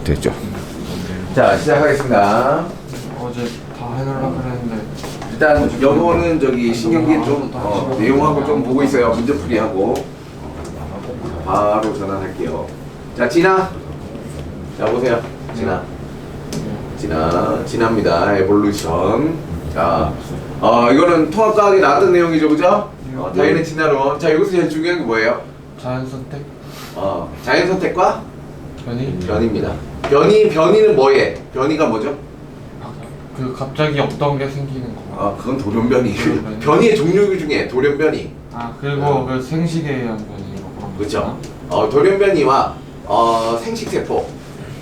됐죠. 자, 시작하겠습니다. 어제 다 해놓으려고 그랬는데 일단 영어는 저기 신경기 좀 내용하고 좀 보고 있어요. 문제풀이하고 바로 전환할게요. 자, 진아. 자, 보세요. 진아입니다. 에볼루션. 자, 이거는 통합과학에 나왔던 내용이죠, 그죠? 다이는 진화론. 자, 여기서 제일 중요한 게 뭐예요? 자연 선택? 자연 선택과 변이? 변이는 뭐예? 변이가 뭐죠? 그 갑자기 없던 게 생기는 거. 그건 돌연변이. 돌연변이. 변이의 종류 중에 돌연변이. 그리고 그 생식에 의한 변이 뭐 그런 거. 그렇죠. 돌연변이와 생식세포,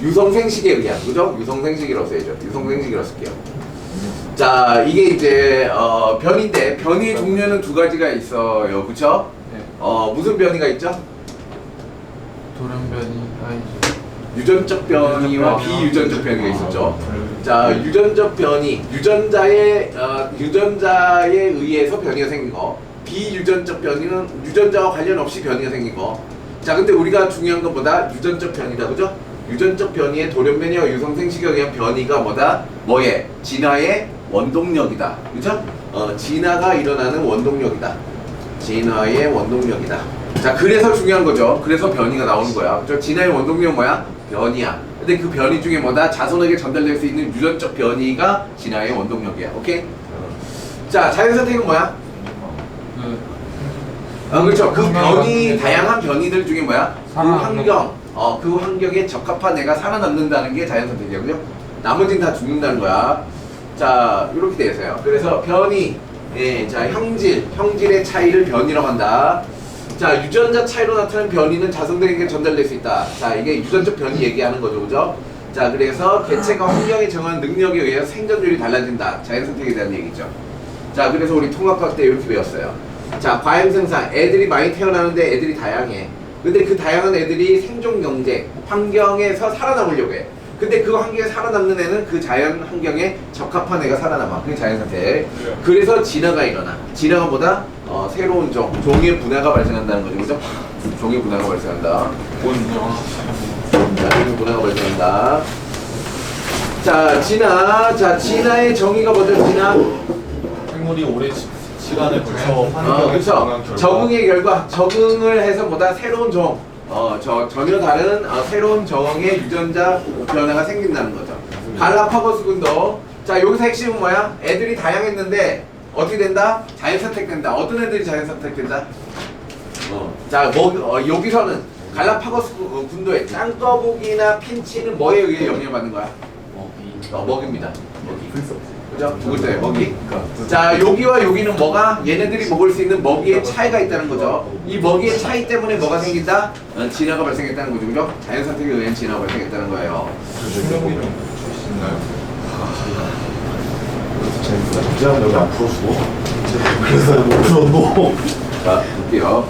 유성생식에 의한, 그죠? 유성생식이라고 써야죠. 유성생식이라고 쓸게요. 자, 이게 이제 변인데 변이의 종류는 두 가지가 있어요, 그렇죠? 네. 무슨 변이가 있죠? 돌연변이 아니죠. 유전적 변이와 비유전적 변이가 있었죠. 자, 유전적 변이, 유전자에 의해서 변이가 생긴 거. 비유전적 변이는 유전자와 관련 없이 변이가 생긴 거. 자, 근데 우리가 중요한 것보다 유전적 변이다, 그죠? 유전적 변이의 돌연변이와 유성생식에 의한 변이가 뭐예? 진화의 원동력이다, 그죠? 진화가 일어나는 원동력이다. 진화의 원동력이다. 자, 그래서 중요한 거죠. 그래서 변이가 나오는 거야. 그죠? 진화의 원동력은 뭐야? 변이야. 근데 그 변이 중에 자손에게 전달될 수 있는 유전적 변이가 진화의 원동력이야. 오케이? 자, 자연선택은 뭐야? 그렇죠. 그 변이, 다양한 변이들 중에 그 환경에 적합한 애가 살아남는다는 게 자연선택이야. 그죠? 나머지는 다 죽는다는 거야. 자, 이렇게 돼 있어요. 그래서 변이, 자, 형질의 차이를 변이라고 한다. 자, 유전자 차이로 나타나는 변이는 자손들에게 전달될 수 있다. 자, 이게 유전적 변이 얘기하는 거죠, 그죠? 자, 그래서 개체가 환경에 정한 능력에 의해서 생존율이 달라진다. 자연선택에 대한 얘기죠. 자, 그래서 우리 통합학 때 이렇게 배웠어요. 자, 과잉생산. 애들이 많이 태어나는데 애들이 다양해. 근데 그 다양한 애들이 생존 경쟁, 환경에서 살아남으려고 해. 근데 그 환경에 살아남는 애는 그 자연 환경에 적합한 애가 살아남아. 그게 자연선택. 그래서 진화가 일어나. 진화가 새로운 종의 분화가 발생한다는 거죠, 그죠? 종의 분화가 발생한다. 종의 분화가 발생한다. 자, 진화의 정의가 뭐죠, 진화? 생물이 오래 시간을 거쳐 환경에 그렇죠. 적응의 결과, 적응을 해서 새로운 전혀 다른 새로운 정의 유전자 변화가 생긴다는 거죠. 갈라파고스 군도. 자, 여기서 핵심은 뭐야? 애들이 다양했는데 어떻게 된다? 자연선택된다. 어떤 애들이 자연선택된다? 자, 여기서는 갈라파고스 군도의 짱꺼북이나 핀치는 뭐에 의해 영향받는 거야? 먹입니다. 그죠? 죽을 때 먹이. 자, 여기와 여기는 얘네들이 먹을 수 있는 먹이의 차이가 있다는 거죠. 이 먹이의 차이 때문에 뭐가 생긴다? 진화가 발생했다는 거죠, 그죠? 자연선택에 의한 진화가 발생했다는 거예요. 생명이랑 주시나요? 재밌다. 여기 안 풀어주고. 그래서 못 풀었노. 자, 볼게요.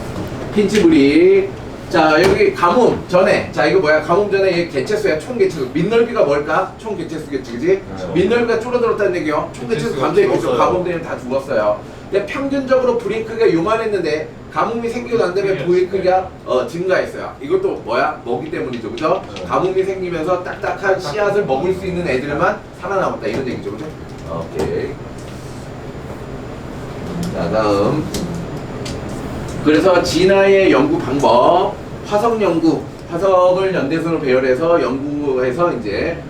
핀치브리. 자, 여기 가뭄 전에. 자, 이거 뭐야? 가뭄 전에 얘 개체수야. 총 개체수. 민넓이가 뭘까? 총 개체수겠지, 그지? 민넓이가 줄어들었다는 얘기요. 총 개체수 감소했고 가뭄 때문에 다 죽었어요. 근데 평균적으로 불이 크기가 요만했는데 가뭄이 생기고 난 다음에 불이 크기가 증가했어요. 이것도 뭐야? 먹이 때문이죠, 그죠? 가뭄이 생기면서 딱딱한 씨앗을 먹을 수 있는 애들만 살아남았다, 이런 얘기죠, 그죠? 오케이. 자, 다음. 그래서 진화의 연구 방법, 화석 연구, 화석을 연대선으로 배열해서 연구해서 이제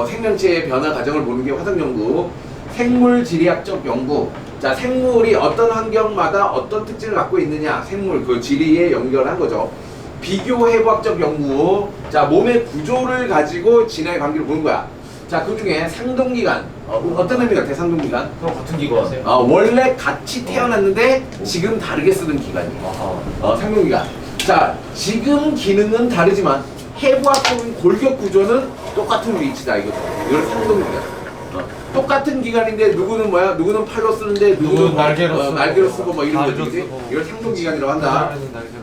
생명체의 변화 과정을 보는 게 화석 연구. 생물 지리학적 연구. 자, 생물이 어떤 환경마다 어떤 특징을 갖고 있느냐, 생물 그 지리에 연결한 거죠. 비교 해부학적 연구. 자, 몸의 구조를 가지고 진화의 관계를 보는 거야. 자, 그 중에 상동기관. 어떤 의미 같아, 상동기관? 그럼 같은 기관. 원래 같이 태어났는데 지금 다르게 쓰는 기관이에요. 상동기관. 자, 지금 기능은 다르지만 해부학적인 골격 구조는 똑같은 위치다, 이거죠. 이걸 상동기관. 똑같은 기관인데 누구는 팔로 쓰는데 누구는 날개로 쓰고 이런 거지. 이걸 상동기관이라고 한다.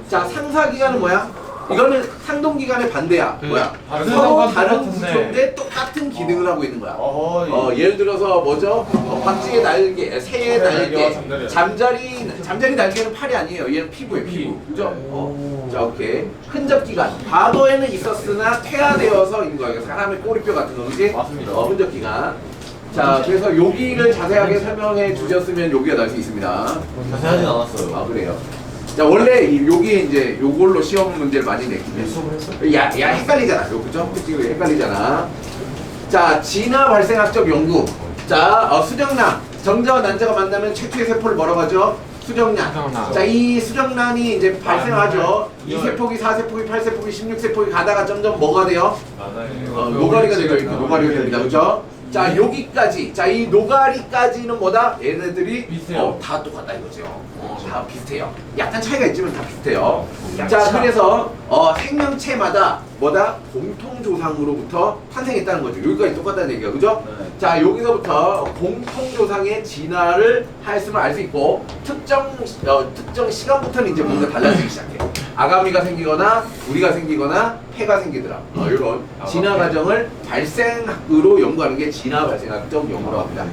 자, 상사기관은 뭐야? 이거는 상동기관의 반대야. 그 뭐야? 다른 서로 상관 다른 똑같은데. 구조인데 똑같은 기능을 하고 있는 거야. 어허이. 예를 들어서 뭐죠? 박쥐의 날개, 새의 날개, 잠자리 날개는 팔이 아니에요. 얘는 피부예요, 피부. 그죠? 자, 오케이. 흔적기관. 과거에는 있었으나 퇴화되어서 있는 거예요. 사람의 꼬리뼈 같은 거, 그지? 맞습니다. 흔적기관. 자, 그래서 여기를 자세하게 설명해 주셨으면 여기가 나올 수 있습니다. 자세하진 않았어요. 아, 그래요? 자, 원래 여기 이제 요걸로 시험 문제를 많이 냈긴 해. 수업을 했어요? 야, 헷갈리잖아. 그죠? 지금 헷갈리잖아. 자, 진화 발생학적 연구. 자, 수정란. 정자와 난자가 만나면 최초의 세포를 뭐라고 하죠? 수정란. 수정란. 자, 이 수정란이 이제 발생하죠. 네. 2세포기, 4세포기, 8세포기, 16세포기 가다가 점점 뭐가 돼요? 맞아요. 노가리가 되죠. 이렇게 노가리가 됩니다. 그죠? 자, 여기까지. 자, 이 노가리까지는 뭐다? 얘네들이 비슷해요. 다 똑같다 이거죠. 다 비슷해요. 약간 차이가 있지만 다 비슷해요. 자, 그래서 생명체마다 뭐다? 공통조상으로부터 탄생했다는 거죠. 여기까지 똑같다는 얘기가 그죠? 네. 자, 여기서부터 공통조상의 진화를 했음을 알 수 있고 특정 시간부터는 이제 뭔가 달라지기 시작해요. 아가미가 생기거나 우리가 생기거나 폐가 생기더라. 이런 진화 과정을 발생학으로 연구하는 게 진화 발생학적 연구라고 합니다.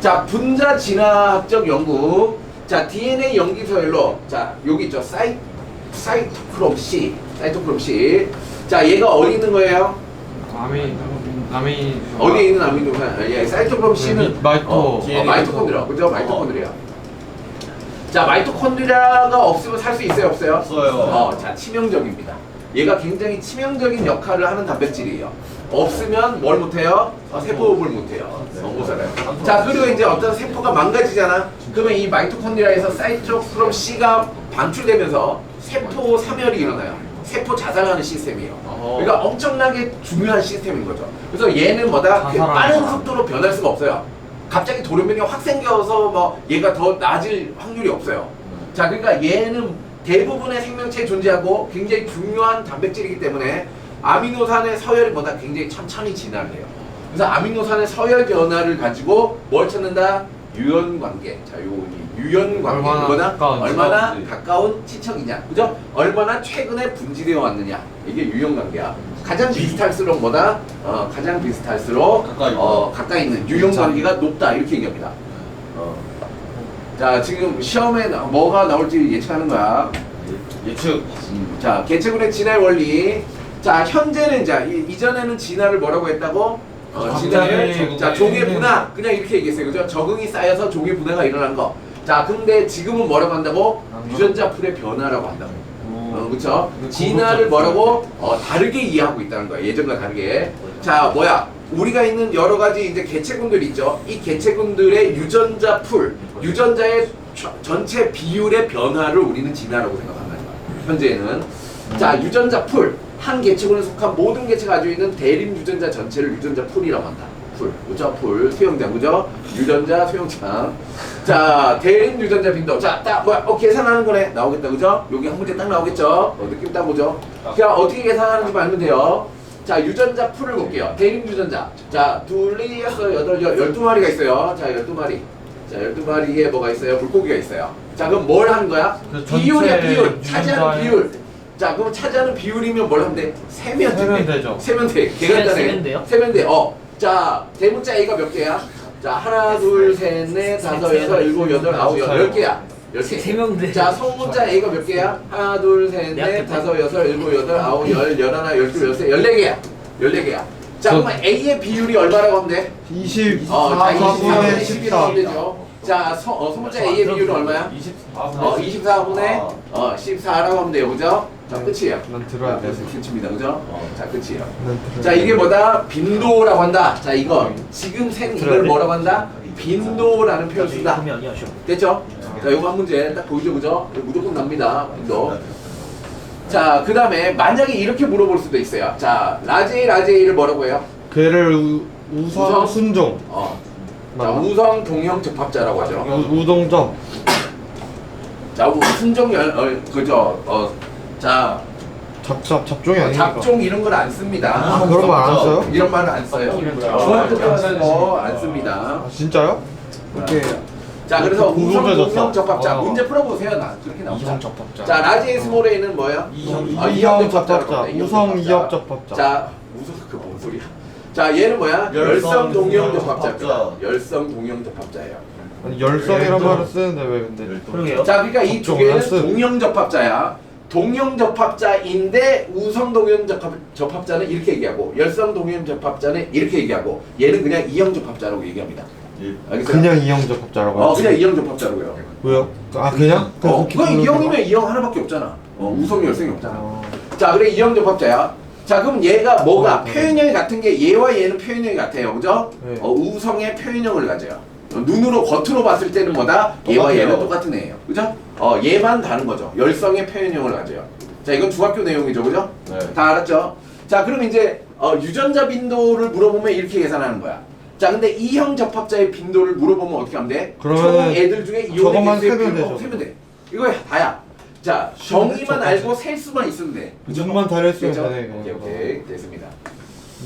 자, 분자 진화학적 연구. 자, DNA 염기 서열로 자, 여기 있죠. 사이토크롬 C. 자, 얘가 어디 있는 거예요? 남이 어디에 있는 아미노산? 예, 사이토크롬 C는 마이토콘드리아. 그죠? 마이토콘드리아. 자, 마이토콘드리아가 없으면 살 수 있어요, 없어요? 없어요. 자, 치명적입니다. 얘가 굉장히 치명적인 역할을 하는 단백질이에요. 없으면 뭘 못해요? 세포를 못해요. 못 살아요. 자, 그리고 이제 어떤 세포가 망가지잖아. 그러면 이 마이토콘드리아에서 사이토크롬 C가 방출되면서 세포 사멸이 일어나요. 세포 자살하는 시스템이에요. 그러니까 엄청나게 중요한 시스템인 거죠. 그래서 얘는 뭐다? 빠른 속도로 변할 수가 없어요. 갑자기 돌연변이가 확 생겨서 뭐 얘가 더 나아질 확률이 없어요. 자, 그러니까 얘는 대부분의 생명체에 존재하고 굉장히 중요한 단백질이기 때문에 아미노산의 서열이 뭐다? 굉장히 천천히 진화를 해요. 그래서 아미노산의 서열 변화를 가지고 뭘 찾는다? 유연관계. 자, 요 유연관계. 얼마나 가까운 친척이냐. 그죠? 얼마나 최근에 분지되어 왔느냐. 이게 유연관계야. 가장 비슷할수록 뭐다? 가장 비슷할수록 가까이 있는 유연관계가 높다. 이렇게 얘기합니다. 자, 지금 시험에 뭐가 나올지 예측하는 거야. 예측. 자, 개체군의 진화의 원리. 자, 현재는 이전에는 진화를 뭐라고 했다고? 진화를 종의 분화. 그냥 이렇게 얘기했어요. 그죠? 적응이 쌓여서 종의 분화가 일어난 거. 자, 근데 지금은 뭐라고 한다고? 유전자 풀의 변화라고 한다고. 그쵸? 진화를 뭐라고? 다르게 이해하고 있다는 거야. 예전과 다르게. 자, 우리가 있는 여러 가지 이제 개체군들 있죠. 이 개체군들의 유전자 풀, 유전자의 전체 비율의 변화를 우리는 진화라고 생각한다는 거야. 현재는. 자, 유전자 풀. 한 개체군에 속한 모든 개체가 가지고 있는 대립 유전자 전체를 유전자 풀이라고 한다. 풀. 그죠? 풀. 수용장. 그죠? 유전자, 수용장. 자, 대립 유전자 빈도. 자, 계산하는 거네. 나오겠다. 그죠? 여기 한 문제 딱 나오겠죠? 느낌 딱 보죠? 그냥 어떻게 계산하는지 알면 돼요. 자, 유전자 풀을 볼게요. 대립 유전자. 자, 2, 6, 8, 12마리가 있어요. 자, 12마리. 자, 12마리에 뭐가 있어요? 물고기가 있어요. 자, 그럼 뭘 하는 거야? 비율이야, 비율. 차지하는 비율. 자, 그럼 차지하는 비율이면 뭘 하면 돼? 세면 되죠. 세면 돼. 개간단해. 세면 돼. 자, 대문자 A가 몇 개야? 자, 하나, 둘, 셋, 넷, 다섯, 여섯, 일곱, 여덟, 아홉, 열 개야. 10개. 자, 성문자 A가 몇 개야? 하나, 둘, 셋, 넷, 다섯, 여섯, 일곱, 여덟, 아홉, 열, 열하나, 열둘, 열셋, 14개야. 14개야. 자, 그러면 A의 비율이 얼마라고 하면 돼? 24분의 14 되죠. 자, 소문자 A의 비율은 얼마야? 24분의 14라고 하면 돼요. 그죠? 자, 끝이에요. 난 들어야 돼. 끝입니다. 그죠? 자, 끝이에요. 자, 이게 뭐다? 빈도라고 한다. 자, 이거 지금 이걸 뭐라고 한다? 빈도라는 표현을 쓴다. 됐죠? 자, 이거 한 문제 딱 보이죠? 그죠? 무조건 납니다. 빈도. 자, 그 다음에 만약에 이렇게 물어볼 수도 있어요. 자, 라제이를 뭐라고 해요? 걔를 우성 순종. 자, 우성 동형 접합자라고 하죠. 우동점. 자, 순종 그죠? 자, 잡종이 아니니까. 잡종 이런 걸 안 씁니다. 그런 말 안 써요? 이런 말은 안 써요. 중학교 때는 안 씁니다. 진짜요? 오케이. 자, 그래서 그 우성 구조조사. 동형 적합자 아. 문제 풀어보세요. 나 그렇게 나옵니다. 이형 접합자. 자, 라지 스몰 A는 뭐예요? 이형 접합자, 우성 이형 접합자. 자, 우성 그뭔 소리야? 자, 얘는 뭐야? 열성 동형 적합자. 적합자. 열성 동형 적합자예요. 아니 열성이란 말을 쓰는데 왜 근데? 그러게요. 자, 그러니까 이 두 접종을 개는 했어요. 동형 접합자야. 동형 접합자인데 우성 동형 접합자는 이렇게 얘기하고 열성 동형 접합자는 이렇게 얘기하고 얘는 그냥 이형 접합자라고 얘기합니다. 알겠어요? 그냥 이형 접합자라고. 그냥 이형 접합자라고요. 왜요? 아 그냥? 그럼 이형이면 이형 하나밖에 없잖아. 우성이 열성이 없잖아. 어. 자, 그래 이형 접합자야. 자, 그럼 얘가 뭐가 네. 표현형이 같은 게 얘와 얘는 표현형이 같아요, 그죠? 네. 우성의 표현형을 가져요. 눈으로 겉으로 봤을 때는 뭐다? 얘와 똑같아요. 얘는 똑같은 애예요, 그죠? 얘만 다른 거죠. 열성의 표현형을 가져요. 자, 이건 중학교 내용이죠, 그죠? 네. 다 알았죠? 자, 그럼 이제 유전자 빈도를 물어보면 이렇게 계산하는 거야. 자, 근데 이형 접합자의 빈도를 물어보면 어떻게 하면 돼? 그러면은 총 애들 중에 저것만 이온의 개수의 세면 빈도 되죠. 세면 돼. 이거 다야. 자, 정의만 알고 셀 수만 있으면 돼. 그죠? 눈만 다렸으면 그죠? 되네. 오케이, 오케이. 됐습니다.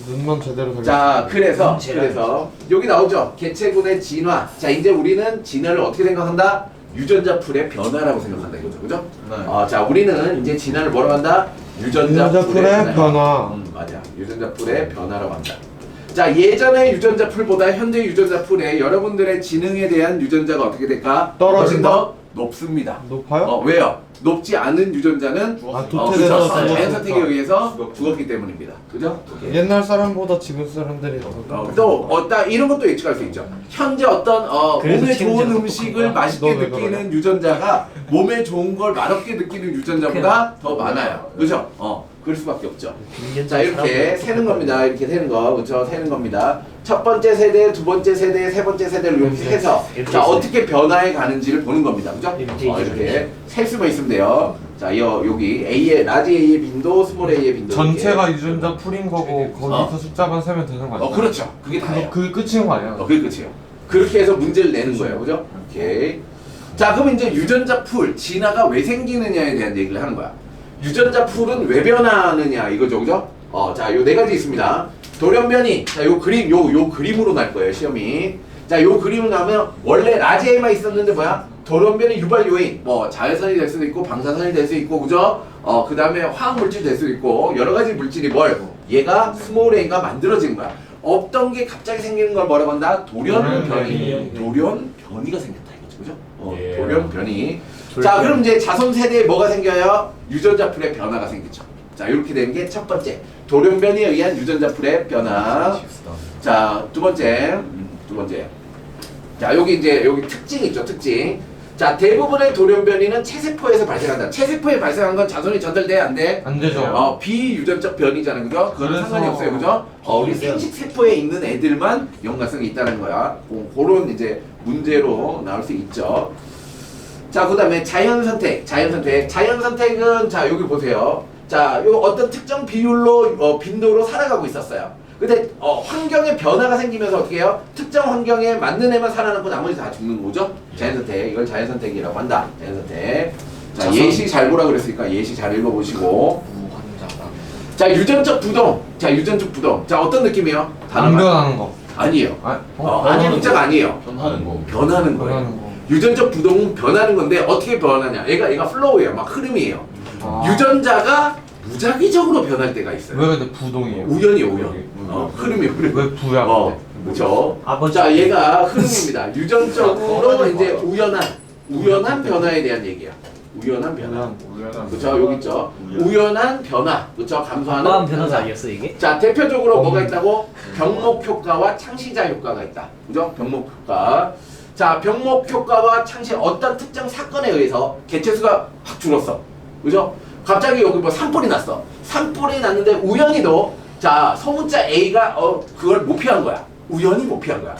눈만 제대로 다렸. 자, 그래서 문제라. 여기 나오죠. 개체군의 진화. 자, 이제 우리는 진화를 어떻게 생각한다? 유전자 풀의 변화라고 생각한다 이거죠, 그죠? 네. 자, 우리는 이제 진화를 뭐라고 한다? 유전자 풀의 변화. 맞아. 유전자 풀의 변화라고 한다. 자, 예전의 유전자 풀보다 현재 유전자 풀에 여러분들의 지능에 대한 유전자가 어떻게 될까? 떨어진다? 훨씬 더 높습니다. 높아요? 왜요? 높지 않은 유전자는 도태돼서 그렇죠. 자연 죽었으니까. 선택에 의해서 죽었고. 죽었기 때문입니다. 그죠? 오케이. 옛날 사람보다 지금 사람들이 또 이런 것도 예측할 수 있죠. 현재 어떤 그래서 몸에 체온제 좋은 똑똑한 음식을 거야? 맛있게 너왜 느끼는 그러냐? 유전자가 몸에 좋은 걸 맛없게 느끼는 유전자보다 더 많아요. 그죠? 그럴 수밖에 없죠. 자, 이렇게 세는 겁니다. 이렇게 세는 거, 그렇죠? 세는 겁니다. 첫 번째 세대, 두 번째 세대, 세 번째 세대를 이렇게 해서 이렇게 자, 있어요. 어떻게 변화해 가는지를 보는 겁니다. 그죠? 이렇게 셀 수만 있으면 돼요. 자, 여기 A의 라지 A의 빈도, 스몰 A의 빈도. 전체가 이렇게. 유전자 풀인 거고 거기서 숫자만 세면 되는 거 아니야? 그렇죠. 그게 다예요. 그게 끝인 거 아니야? 그게 끝이에요. 그렇게 해서 문제를 내는 거예요. 그죠? 오케이. 자, 그럼 이제 유전자 풀, 진화가 왜 생기느냐에 대한 얘기를 하는 거야. 유전자 풀은 왜 변하느냐 이거죠. 그죠? 자, 요 네 가지 있습니다. 돌연변이. 자, 요 그림, 요 그림으로 날 거예요, 시험이. 자, 요 그림을 나오면 원래 라지에만 있었는데 뭐야? 돌연변이 유발 요인. 뭐 자외선이 될 수도 있고 방사선이 될 수 있고, 그죠? 그 다음에 화학 물질 될 수도 있고 여러 가지 물질이 얘가 스몰 A가 만들어진 거야. 없던 게 갑자기 생기는 걸 뭐라고 한다? 돌연변이. 돌연변이가 생겼다 이거죠, 그죠? 예. 돌연변이. 자, 그럼 이제 자손 세대에 뭐가 생겨요? 유전자 풀의 변화가 생기죠. 자, 이렇게 되는 게 첫 번째. 돌연변이에 의한 유전자 풀의 변화. 자, 두 번째. 자, 여기 특징 있죠, 특징. 자, 대부분의 돌연변이는 체세포에서 발생한다. 체세포에 발생한 건 자손이 전달돼, 안 돼? 안 되죠. 비유전적 변이잖아요, 그죠? 그건 그래서- 상관이 없어요, 그죠? 우리 생식세포에 있는 애들만 연관성이 있다는 거야. 그런 이제 문제로 나올 수 있죠. 자, 그 다음에 자연선택은 자, 여기 보세요. 자, 요 어떤 특정 비율로 빈도로 살아가고 있었어요. 근데 환경에 변화가 생기면서 어떻게 해요? 특정 환경에 맞는 애만 살아남고 나머지 다 죽는 거죠? 자연선택. 이걸 자연선택이라고 한다. 자연선택. 자, 예시 잘 보라 그랬으니까 예시 잘 읽어보시고. 무환자다. 자, 유전적 부동. 자, 어떤 느낌이에요? 안 변하는 거. 아니에요. 아, 문자가 아니에요. 변하는 거. 변하는 거예요. 변하는 거. 유전적 부동은 변하는 건데 어떻게 변하냐? 얘가 플로우예요. 막 흐름이에요. 아. 유전자가 무작위적으로 변할 때가 있어요. 왜 근데 부동이에요? 우연이에요, 우연. 흐름이. 왜 부야? 근데? 그렇죠. 아버지. 자, 얘가 흐름입니다. 유전적으로 이제 우연한 변화에 대한 얘기야. 우연한 변화. 그렇죠. 여기 있죠. 우연한 변화. 그렇죠. 감소하는 어마한 변화가 아니었어 이게? 자, 대표적으로 뭐가 있다고? 병목 효과와 창시자 효과가 있다. 그죠? 병목 효과. 자, 병목 효과와 창시 어떤 특정 사건에 의해서 개체수가 확 줄었어. 그죠? 갑자기 여기 뭐 산불이 났어. 산불이 났는데 우연히도 자, 소문자 A가 그걸 못 피한 거야. 우연히 못 피한 거야.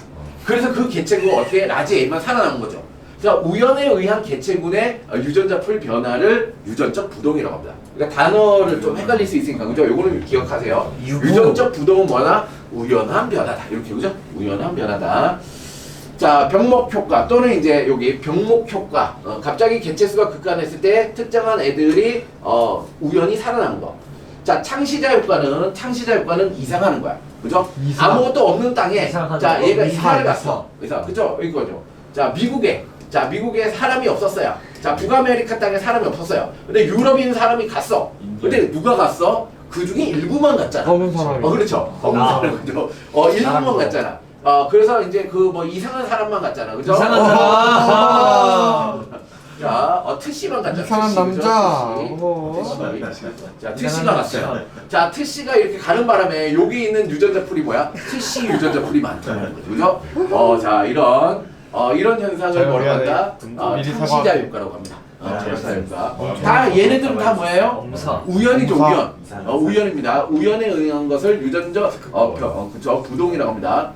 그래서 그 개체구가 어떻게 라지 A만 살아남은 거죠. 그러니까 우연에 의한 개체군의 유전자 풀 변화를 유전적 부동이라고 합니다. 그러니까 단어를 좀 헷갈릴 수 있으니까 그죠? 요거는 기억하세요. 유전적 부동은 뭐나? 우연한 변화다. 이렇게 그죠? 우연한 변화다. 자, 병목 효과 또는 이제 여기 병목 효과. 갑자기 개체수가 급감했을 때 특정한 애들이 우연히 살아난 거. 자, 창시자 효과는 이상하는 거야. 그죠? 이상. 아무것도 없는 땅에 이상하죠. 자, 얘가 이사, 이사를 이사. 갔어. 그죠? 이거죠. 자, 미국에 자, 미국에 사람이 없었어요. 자, 북아메리카 땅에 사람이 없었어요. 근데 유럽에 있는 사람이 갔어. 근데 누가 갔어? 그 중에 일부만 갔잖아. 검은 사람이. 그렇죠. 검은 사람이죠. 일부만 갔잖아. 그래서 이제 그 뭐 이상한 사람만 갔잖아. 그죠? 이상한 사람. 자, 트씨만 갔잖아. 이상한 트씨, 남자. 그죠? 어허. 트씨. 자, 트씨가 갔어요. 자, 트씨가 이렇게 가는 바람에 여기 있는 유전자 풀이 뭐야? 트씨 유전자 풀이 많다. 그죠? 자, 이런 현상을 자, 뭐라고 미안해. 한다? 미리 창시자 효과라고 합니다. 창시자 효과. 다 얘네들은 다 뭐예요? 엄사. 우연이죠, 엄사. 우연. 우연입니다. 우연에 의한 것을 유전자, 그쵸, 부동이라고 합니다.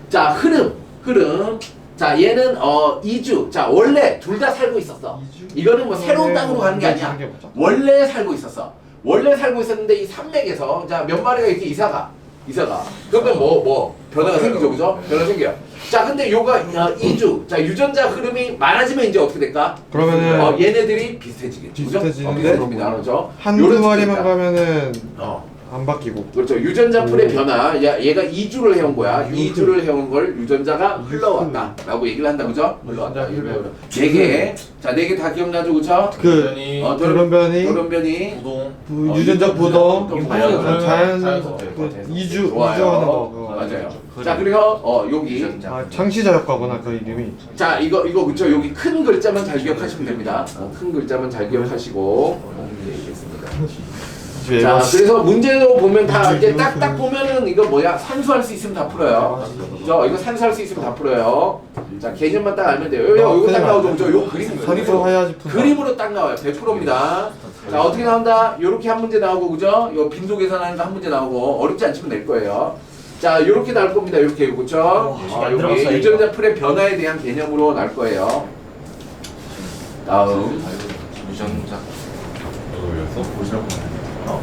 자, 흐름. 자, 얘는 이주. 자, 원래 둘 다 살고 있었어. 이거는 뭐 새로운 땅으로 가는 게 아니야. 원래 살고 있었어. 원래 살고 있었는데 이 산맥에서 자, 몇 마리가 이렇게 이사가. 그러면 뭐 변화가 생기죠, 그죠? 변화 생겨요. 자, 근데 요가 이주. 자, 유전자 흐름이 많아지면 이제 어떻게 될까? 그러면은 얘네들이 비슷해지겠죠. 그죠? 비슷해지는데 비슷해집니다. 그렇죠? 한두 요런 마리만 식이다. 가면은 안 바뀌고. 그렇죠. 유전자 풀의 변화. 얘가 이주를 해온 거야. 이주를 해온 걸 유전자가 흘러왔다. 라고 얘기를 한다. 그죠? 흘러왔다. 네 개. 자, 4개 다 기억나죠? 그죠? 그 돌연변이, 돌연변이. 부동. 유전자 부동, 또 자연 자연선택. 그 이주 좋아요. 이주하는 거. 그거. 맞아요. 자, 그리고 여기. 창시자 효과구나 그 이름이. 자, 이거 그쵸. 여기 큰 글자만 잘 기억하시면 됩니다. 큰 글자만 잘 기억하시고. 자, 그래서 문제도 보면 다 이제 딱딱 보면은 이거 뭐야? 산수할 수 있으면 다 풀어요. 그죠? 이거 산수할 수 있으면 다 풀어요. 자, 개념만 딱 알면 돼요. 이거 딱 나오죠. 그죠? 요 그림. 산수 해야지 푼다. 그림으로 딱 나와요. 100%입니다. 자, 어떻게 나온다? 요렇게 한 문제 나오고, 그죠? 요 빈도 계산하는 거 한 문제 나오고, 어렵지 않지만 낼 거예요. 자, 요렇게 나올 겁니다. 요렇게, 그죠? 안 여기 들어갔어요, 유전자 풀의 변화에 대한 개념으로 나올 거예요. 다음. 유전자.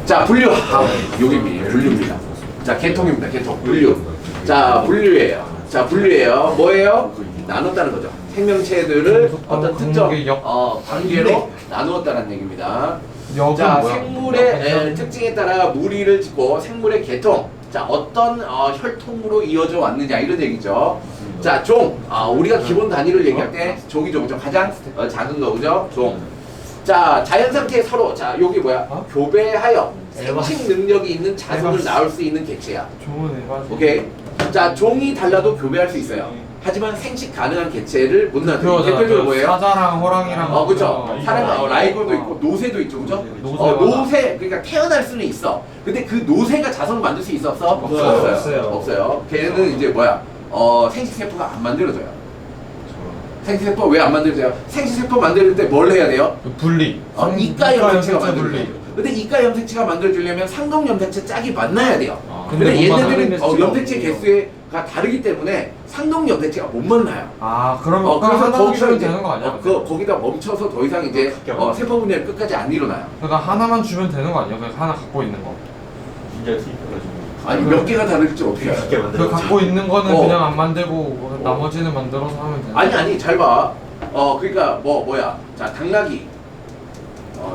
자, 분류. 여기 분류입니다. 자, 개통입니다. 개통. 분류. 자, 분류예요. 뭐예요? 나눴다는 거죠. 생명체들을 어떤 특정 관계로 나누었다는 얘기입니다. 자, 생물의 특징에 따라 무리를 짓고 생물의 개통. 자, 어떤 혈통으로 이어져 왔느냐 이런 얘기죠. 자, 종. 우리가 기본 단위를 얘기할 때 종이죠, 그죠? 가장 작은 거, 그죠? 종. 자, 자연 상태에 서로 여기 뭐야? 교배하여 생식 능력이 있는 자손을 낳을 수 있는 개체야. 좋은 애가. 오케이. 자, 종이 달라도 교배할 수 있어요. 하지만 생식 가능한 개체를 못 낳는. 대표적으로 뭐예요? 사자랑 호랑이랑. 그죠. 사람 라이고도 있고 노새도 있죠, 그죠? 노새. 그러니까 태어날 수는 있어. 근데 그 노새가 자손을 만들 수 있어 없어? 없어요. 걔는 이제 뭐야? 생식세포가 안 만들어져요. 생식세포 왜 안 만들어져요? 생식세포 만들 때 뭘 해야 돼요? 분리. 이가 염색체가 만들어져요. 근데 이가 염색체가 만들어지려면 상동 염색체 짝이 만나야 돼요. 근데 얘네들은 염색체 개수가 다르기 때문에 상동 염색체가 못 만나요. 그러면 그래서 하나 거기서 주면 이제 되는 거 아니야? 거기다 멈춰서 더 이상 이제 세포 분열 끝까지 안 일어나요. 그러니까 하나만 주면 되는 거 아니야? 그냥 하나 갖고 있는 거. 아니 몇 개가 다를지 어떻게 알아요? 그 갖고 있는 거는 어. 그냥 안 만들고 나머지는 만들어서 하면 돼. 아니 잘 봐. 그러니까 뭐야? 자, 당나귀.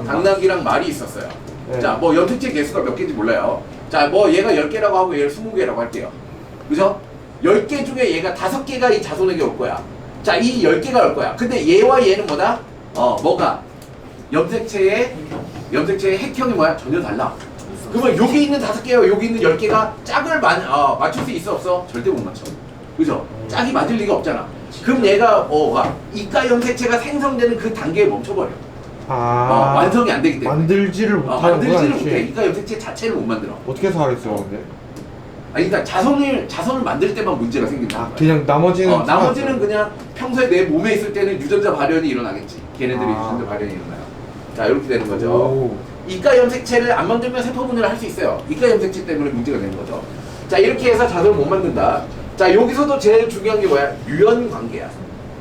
당나귀랑 말이 있었어요. 네. 자, 뭐 염색체 개수가 몇 개인지 몰라요. 자, 뭐 얘가 10개라고 하고 얘를 20개라고 할게요. 그죠? 10개 중에 얘가 5개가 이 자손에게 올 거야. 자, 이 10개가 올 거야. 근데 얘와 얘는 뭐다? 뭐가? 염색체의 핵형이 뭐야? 전혀 달라. 그러면 여기 있는 5개와 여기 있는 10개가 짝을 맞출 수 있어 없어? 절대 못 맞춰. 그죠? 짝이 맞을 리가 없잖아. 그럼 얘가 이가 염색체가 생성되는 그 단계에 멈춰버려. 완성이 안 되기 때문에. 만들지를 못하는 거야. 만들지를 못해. 이가 염색체 자체를 못 만들어. 어떻게 살아있어요, 근데? 그러니까 자손을 만들 때만 문제가 생긴다. 그냥 나머지는 나머지는 그냥 평소에 내 몸에 있을 때는 유전자 발현이 일어나겠지. 걔네들이 유전자 발현이 일어나요. 자, 이렇게 되는 거죠. 오. 이가 염색체를 안 만들면 세포 분열을 할 수 있어요. 이가 염색체 때문에 문제가 되는 거죠. 자, 이렇게 해서 자손을 못 만든다. 자, 여기서도 제일 중요한 게 뭐야? 유연 관계야.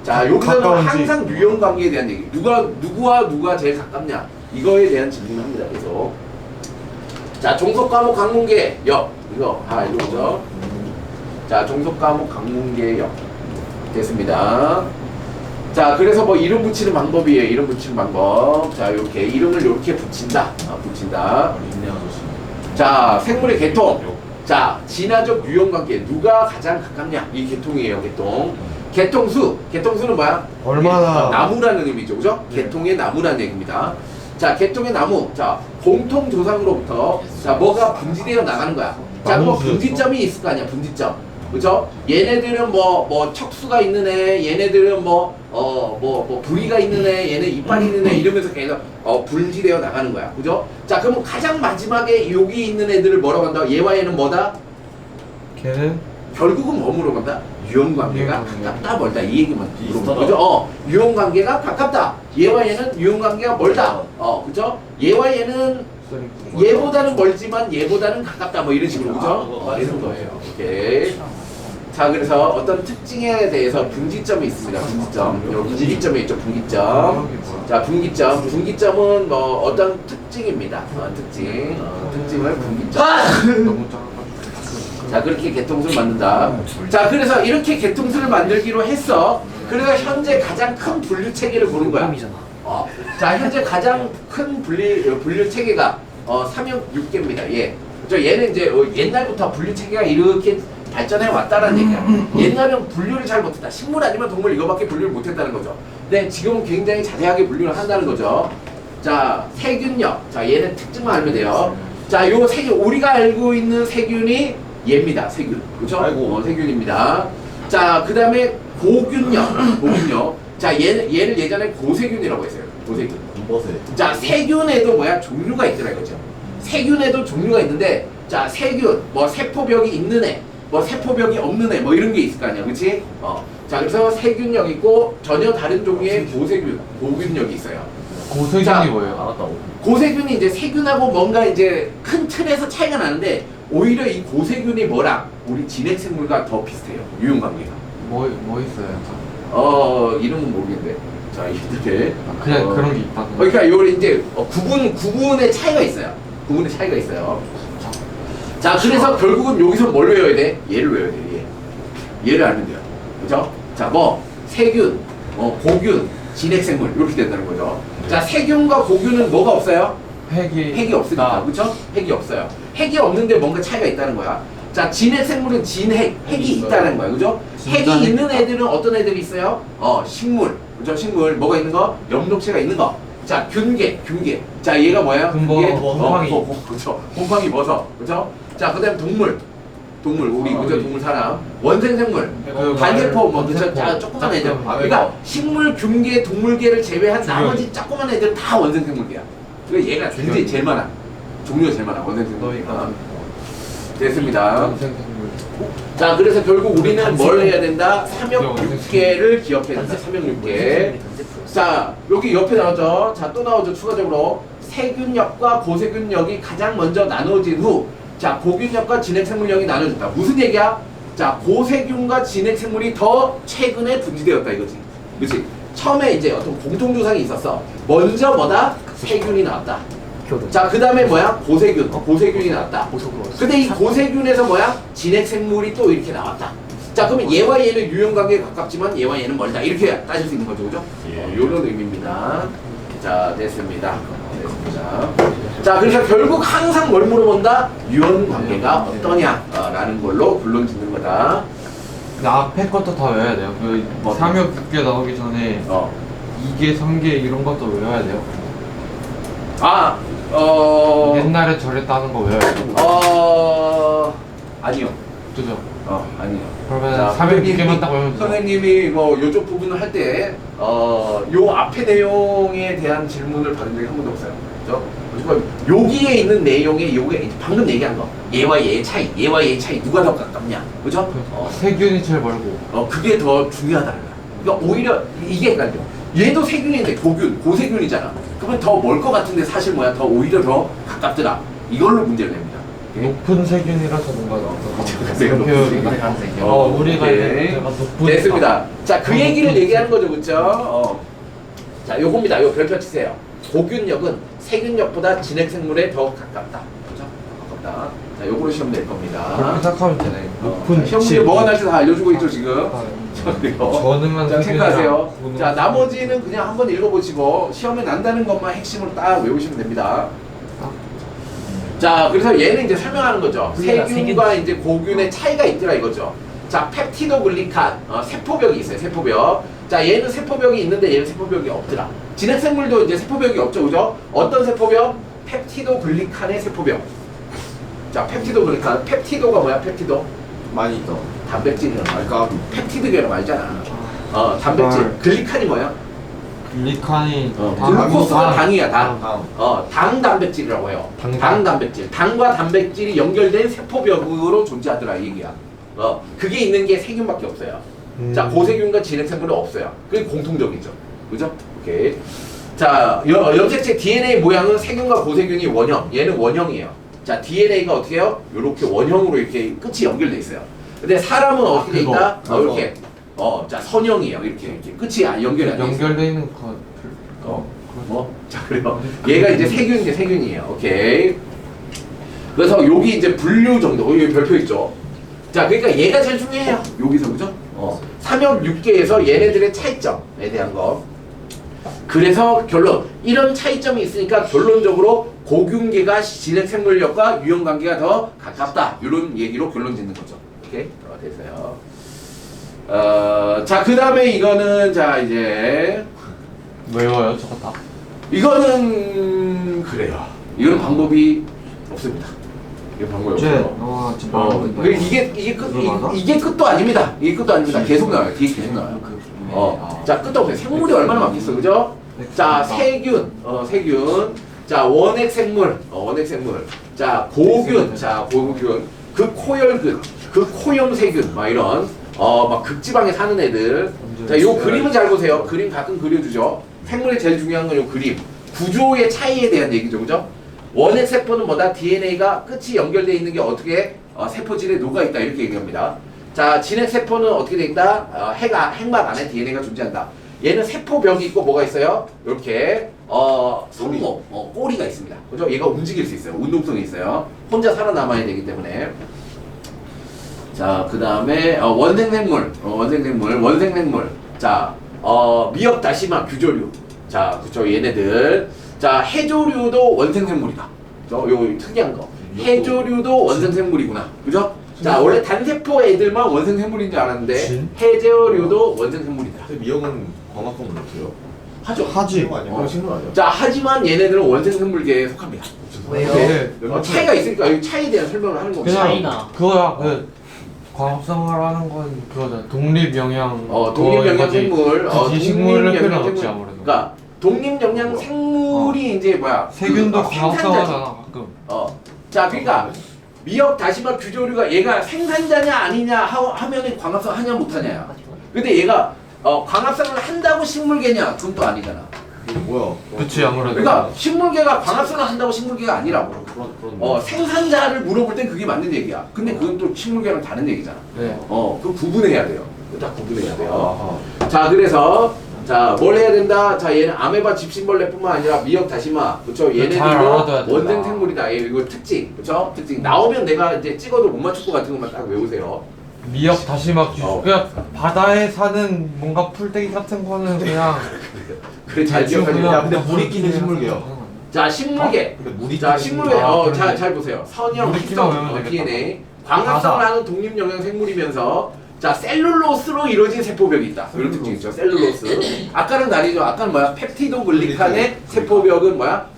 자, 여기서는 가까운지. 항상 유연 관계에 대한 얘기. 누구와 누가 제일 가깝냐? 이거에 대한 질문을 합니다. 계속. 자, 종속 과목 강문계 역. 이거 이거죠. 자, 종속 과목 강문계 역. 됐습니다. 자, 그래서 뭐 이름 붙이는 방법이에요. 이름 붙이는 방법. 자, 이렇게 이름을 이렇게 붙인다. 붙인다. 자, 생물의 개통. 자, 진화적 유형 관계. 누가 가장 가깝냐? 이 개통이에요, 개통. 개통수는 뭐야? 얼마나- 나무라는 의미죠, 그죠? 네. 개통의 나무라는 얘기입니다. 자, 개통의 나무. 자, 공통 조상으로부터 자 뭐가 분지되어 나가는 거야. 자, 뭐 나무수. 분지점이 있을 거 아니야, 분지점. 그죠? 얘네들은 뭐 척수가 있는 애, 얘네들은 뭐 부리가 있는 애, 얘네 이빨이 있는 애 이러면서 계속 분지되어 나가는 거야, 그죠? 자, 그러면 가장 마지막에 여기 있는 애들을 뭐라고 한다? 얘와 얘는 뭐다? 걔는 결국은 뭐 물어본다? 유형관계가 유형관계. 가깝다 멀다 이 얘기만 물어본 비슷하다. 거죠. 유형관계가 가깝다. 얘와 얘는 유형관계가 멀다. 그죠? 얘와 얘는 얘보다는 멀지만 얘보다는 가깝다 뭐 이런 식으로 그죠? 이런 거예요. 오케이. 자, 그래서 어떤 특징에 대해서 분기점이 있습니다. 분기점. 여기 분기점이 있죠. 분기점. 자, 분기점은 뭐 어떤 특징입니다. 특징을 분기점. 너무 작아가지고. 자, 그렇게 개통수를 만든다. 자, 그래서 이렇게 개통수를 만들기로 했어. 그래서 현재 가장 큰 분류 체계를 보는 거야. 자, 현재 가장 큰 분류 체계가 3형6개입니다. 예. 얘는 이제 옛날부터 분류 체계가 이렇게 발전해 왔다는 얘기야. 옛날엔 분류를 잘 못했다. 식물 아니면 동물 이거밖에 분류를 못했다는 거죠. 근데 지금은 굉장히 자세하게 분류를 한다는 거죠. 자, 세균력. 자, 얘는 특징만 알면 돼요. 자, 요 세균, 우리가 알고 있는 세균이 얘입니다. 세균. 그죠? 아이고. 세균입니다. 자, 그 다음에 고균력. 자, 얘를 예전에 고세균이라고 했어요. 고세균. 이것에 자, 세균에도 뭐야? 종류가 있더라 이거죠. 세균에도 종류가 있는데, 자, 세균, 뭐 세포벽이 있는 애, 뭐 세포벽이 없는 애, 뭐 이런 게 있을 거 아니야, 그렇지? 자, 그래서 세균력 있고 전혀 다른 종류의 고균력이 있어요. 고세균이 자, 뭐예요? 알았다고. 고세균이 이제 세균하고 뭔가 이제 큰 틀에서 차이가 나는데 오히려 이 고세균이 뭐랑 우리 진핵생물과 더 비슷해요. 유형관계가. 뭐 있어요? 이름은 모르겠는데. 자, 이렇게. 그냥 그런 게 있다. 그러니까 요걸 이제 구분의 차이가 있어요. 구분의 차이가 있어요. 자, 그래서 결국은 여기서 뭘 외워야 돼? 얘를 외워야 돼. 얘를 알면 돼요. 그죠? 자, 뭐 세균, 고균, 진핵생물 이렇게 된다는 거죠. 자, 세균과 고균은 뭐가 없어요? 핵이 없으니까, 그렇죠? 핵이 없어요. 핵이 없는데 뭔가 차이가 있다는 거야. 자, 진핵생물은 핵이 있다는 거야, 그죠? 핵이 있는 애들은 어떤 애들이 있어요? 식물, 그죠? 식물 뭐가 있는 거? 염록체가 있는 거. 자, 균계. 자, 얘가 뭐야? 곰팡이. 그렇죠. 곰팡이 버섯, 그죠? 자, 그다음 동물, 우리 그죠? 동물 사람, 원생생물, 그 발개포, 뭐 말- 그죠? 자, 조그만 애들. 아, 그러니까 식물, 균계, 동물계를 제외한 나머지 조그만 애들은 다 원생생물이야. 그래서 얘가 굉장히 제일 많아. 종류가 제일 많아. 원생생물이니까. 됐습니다. 원생생물. 자, 그래서 결국 우리는 뭘 해야 된다? 삼형육계를 기억해야 된다. 삼형육계. 자, 여기 옆에 나오죠. 자, 또 나오죠. 추가적으로 세균력과 고세균력이 가장 먼저 나눠진 후, 자, 고균력과 진핵생물력이 나눠진다. 무슨 얘기야? 자, 고세균과 진핵생물이 더 최근에 분지되었다 이거지. 그렇지? 처음에 이제 어떤 공통조상이 있었어. 먼저 뭐다? 세균이 나왔다. 자, 그 다음에 뭐야? 고세균이 나왔다. 근데 이 고세균에서 뭐야? 진핵생물이 또 이렇게 나왔다. 자, 그러면 얘와 얘는 유형관계에 가깝지만 얘와 얘는 멀다. 이렇게 따질 수 있는 거죠, 그죠? 요런 의미입니다. 자, 됐습니다. 자, 그래서 결국 항상 뭘 물어본다? 유형관계가 어떠냐? 라는 걸로 결론 짓는 거다. 근데 앞에 것도 다 외워야 돼요. 그 뭐? 3역 6개 나오기 전에 2개, 3개 이런 것도 외워야 돼요. 옛날에 저랬다는 거 외워야 돼요. 아니요. 그죠? 아니요. 그러면 자, 306개만 딱 외우면 돼요. 선생님이 뭐 요쪽 부분을 할 때, 요 앞에 내용에 대한 질문을 받은 적이 한 번도 없어요. 그죠? 무조건 여기에 있는 내용에 요게 방금 얘기한 거. 얘와 얘의 차이 누가 더 가깝냐. 그죠? 세균이 제일 멀고. 그게 더 중요하다는 거야. 그러니까 오히려 이게 헷갈려. 얘도 세균인데 고세균이잖아. 그러면 더 멀 것 같은데 사실 뭐야? 오히려 더 가깝더라. 이걸로 문제를 냅니다. 높은 세균이라서 뭔가 내가 높은 우리가 오케이. 내가 높은 됐습니다. 자, 그 얘기를 얘기하는 거죠, 그렇죠? 자, 요겁니다. 요 별표 치세요. 고균력은 세균력보다 진핵생물에 더 가깝다. 그렇죠? 가깝다. 자, 요거로 시험 낼 겁니다. 그렇게 생각하면 되네. 높은 시험 문제 뭐가 날지 다 알려주고 있죠, 지금. 저능한 자, 생각하세요. 세균이랑 자, 나머지는 그냥 한번 읽어보시고 시험에 난다는 것만 핵심으로 딱 외우시면 됩니다. 자, 그래서 얘는 이제 설명하는 거죠. 세균과 이제 고균의 차이가 있더라 이거죠. 자, 펩티도글리칸, 세포벽이 있어요. 세포벽. 자, 얘는 세포벽이 있는데 얘는 세포벽이 없더라. 진핵생물도 이제 세포벽이 없죠, 그죠? 어떤 세포벽? 펩티도글리칸의 세포벽. 자, 펩티도글리칸. 펩티도가 뭐야? 펩티도? 많이 있다. 단백질이란 말이야. 알까? 펩티드계란 말이잖아. 단백질. 글리칸이 뭐야? 글리칸이 글루코스가 당이야, 당. 당. 당 단백질이라고 해요. 당 단백질. 당과 단백질이 연결된 세포벽으로 존재하더라, 이 얘기야. 그게 있는 게 세균밖에 없어요. 자, 고세균과 진핵생물은 없어요. 그게 공통적이죠. 그죠? 오케이. 자, 염색체 DNA 모양은 세균과 고세균이 원형. 얘는 원형이에요. 자, DNA가 어떻게 해요? 이렇게 원형으로 이렇게 끝이 연결돼 있어요. 근데 사람은 어떻게 돼 있다? 이렇게. 자, 선형이에요. 이렇게 끝이 연결이 안 돼 있어요. 연결돼 있는 거. 자, 그래요. 얘가 이제 세균인데 세균이에요. 오케이. 그래서 여기 이제 분류 정도. 여기 별표 있죠. 자, 그러니까 얘가 제일 중요해요. 여기서, 그죠? 3역 6개에서 얘네들의 차이점에 대한 거. 그래서 결론. 이런 차이점이 있으니까 결론적으로 고균계가 진핵생물력과 유형관계가 더 가깝다. 이런 얘기로 결론 짓는 거죠. 오케이? 됐어요. 자, 그 다음에 이거는, 자, 이제. 외워요, 저거 다? 이거는, 그래요. 이거는 방법이 없습니다. 이게 방법이 없어요. 이게 끝도 아닙니다. 이게 끝도 아닙니다. 계속 나와요. 뒤에 계속 나와요. 자, 끝도 없어요. 생물이 얼마나 많겠어, 그죠? 자, 세균, 세균. 자, 원핵생물, 원핵생물. 자, 고균, 자, 고균. 극호열균, 극호염세균, 막 이런. 막 극지방에 사는 애들. 자, 요 그림은 잘 보세요. 그림 가끔 그려주죠. 생물의 제일 중요한 건 요 그림. 구조의 차이에 대한 얘기죠, 그죠? 원핵 세포는 뭐다? DNA가 끝이 연결되어 있는 게 어떻게 세포질에 녹아있다 이렇게 얘기합니다. 자, 진핵 세포는 어떻게 되어 있다? 핵막 안에 DNA가 존재한다. 얘는 세포벽이 있고 뭐가 있어요? 이렇게 성모, 꼬리가 있습니다. 그죠? 얘가 움직일 수 있어요. 운동성이 있어요. 혼자 살아남아야 되기 때문에. 자, 그 다음에 원생생물, 원생생물. 자, 미역, 다시마, 규조류. 자, 그쵸, 얘네들. 자, 해조류도 원생생물이다. 요 특이한 거. 해조류도 원생생물이구나. 그죠? 자, 원래 단세포 애들만 원생생물인 줄 알았는데 해조류도 원생생물이다. 미역은 광합성을 못해요. 하죠. 하지. 그럼 식물 아니야? 자, 하지만 얘네들은 원생생물계에 속합니다. 왜요? 네. 차이가 있으니까 이 차이에 대한 설명을 하는 겁니다. 그냥 차이나. 그거야. 광합성을 하는 건 그거잖아. 독립영양. 독립영양 생물. 식물을 필요는 독립영양 없지 생물. 아무래도. 그러니까 독립영양 생물이 이제 뭐야? 세균도 생산자지. 광합성하잖아 가끔. 자, 그러니까 미역, 다시마, 규조류가 얘가 생산자냐 아니냐 하면은 광합성 하냐 못하냐야. 근데 얘가 광합성을 한다고 식물계냐? 그건 또 아니잖아. 뭐야? 그치 아무래도. 그러니까 식물계가 광합성을 한다고 식물계가 아니라고. 그런. 생산자를 물어볼 땐 그게 맞는 얘기야. 근데 그건 또 식물계랑 다른 얘기잖아. 네. 그 구분해야 돼요. 딱 구분해야 돼요. 아하. 자, 그래서 자, 뭘 해야 된다? 자, 얘는 아메바 집신벌레뿐만 아니라 미역, 다시마, 그쵸? 잘 얘네들도 알아둬야 된다. 원생 생물이다. 이거 특징, 그쵸? 특징. 나오면 내가 이제 찍어도 못 맞출 것 같은 것만 딱 외우세요. 미역 다시마 규. 어. 그냥 바다에 사는 뭔가 풀떼기 같은 거는 그냥 그래, 잘 대충 기억하지. 그냥 야, 근데 물이 끼는 식물계야. 자, 식물계. 근데 물이 자, 끼는 식물계. 식물계야. 잘 보세요. 선형, 우리 희성, 키만 외우면 되겠다. DNA. 광합성을 바다. 하는 독립영양생물이면서 자, 셀룰로스로 이루어진 세포벽이 있다. 이런 특징이 있죠. 셀룰로스. 아까는 날이죠. 아까는 뭐야? 펩티도글리칸의 세포벽은 뭐야?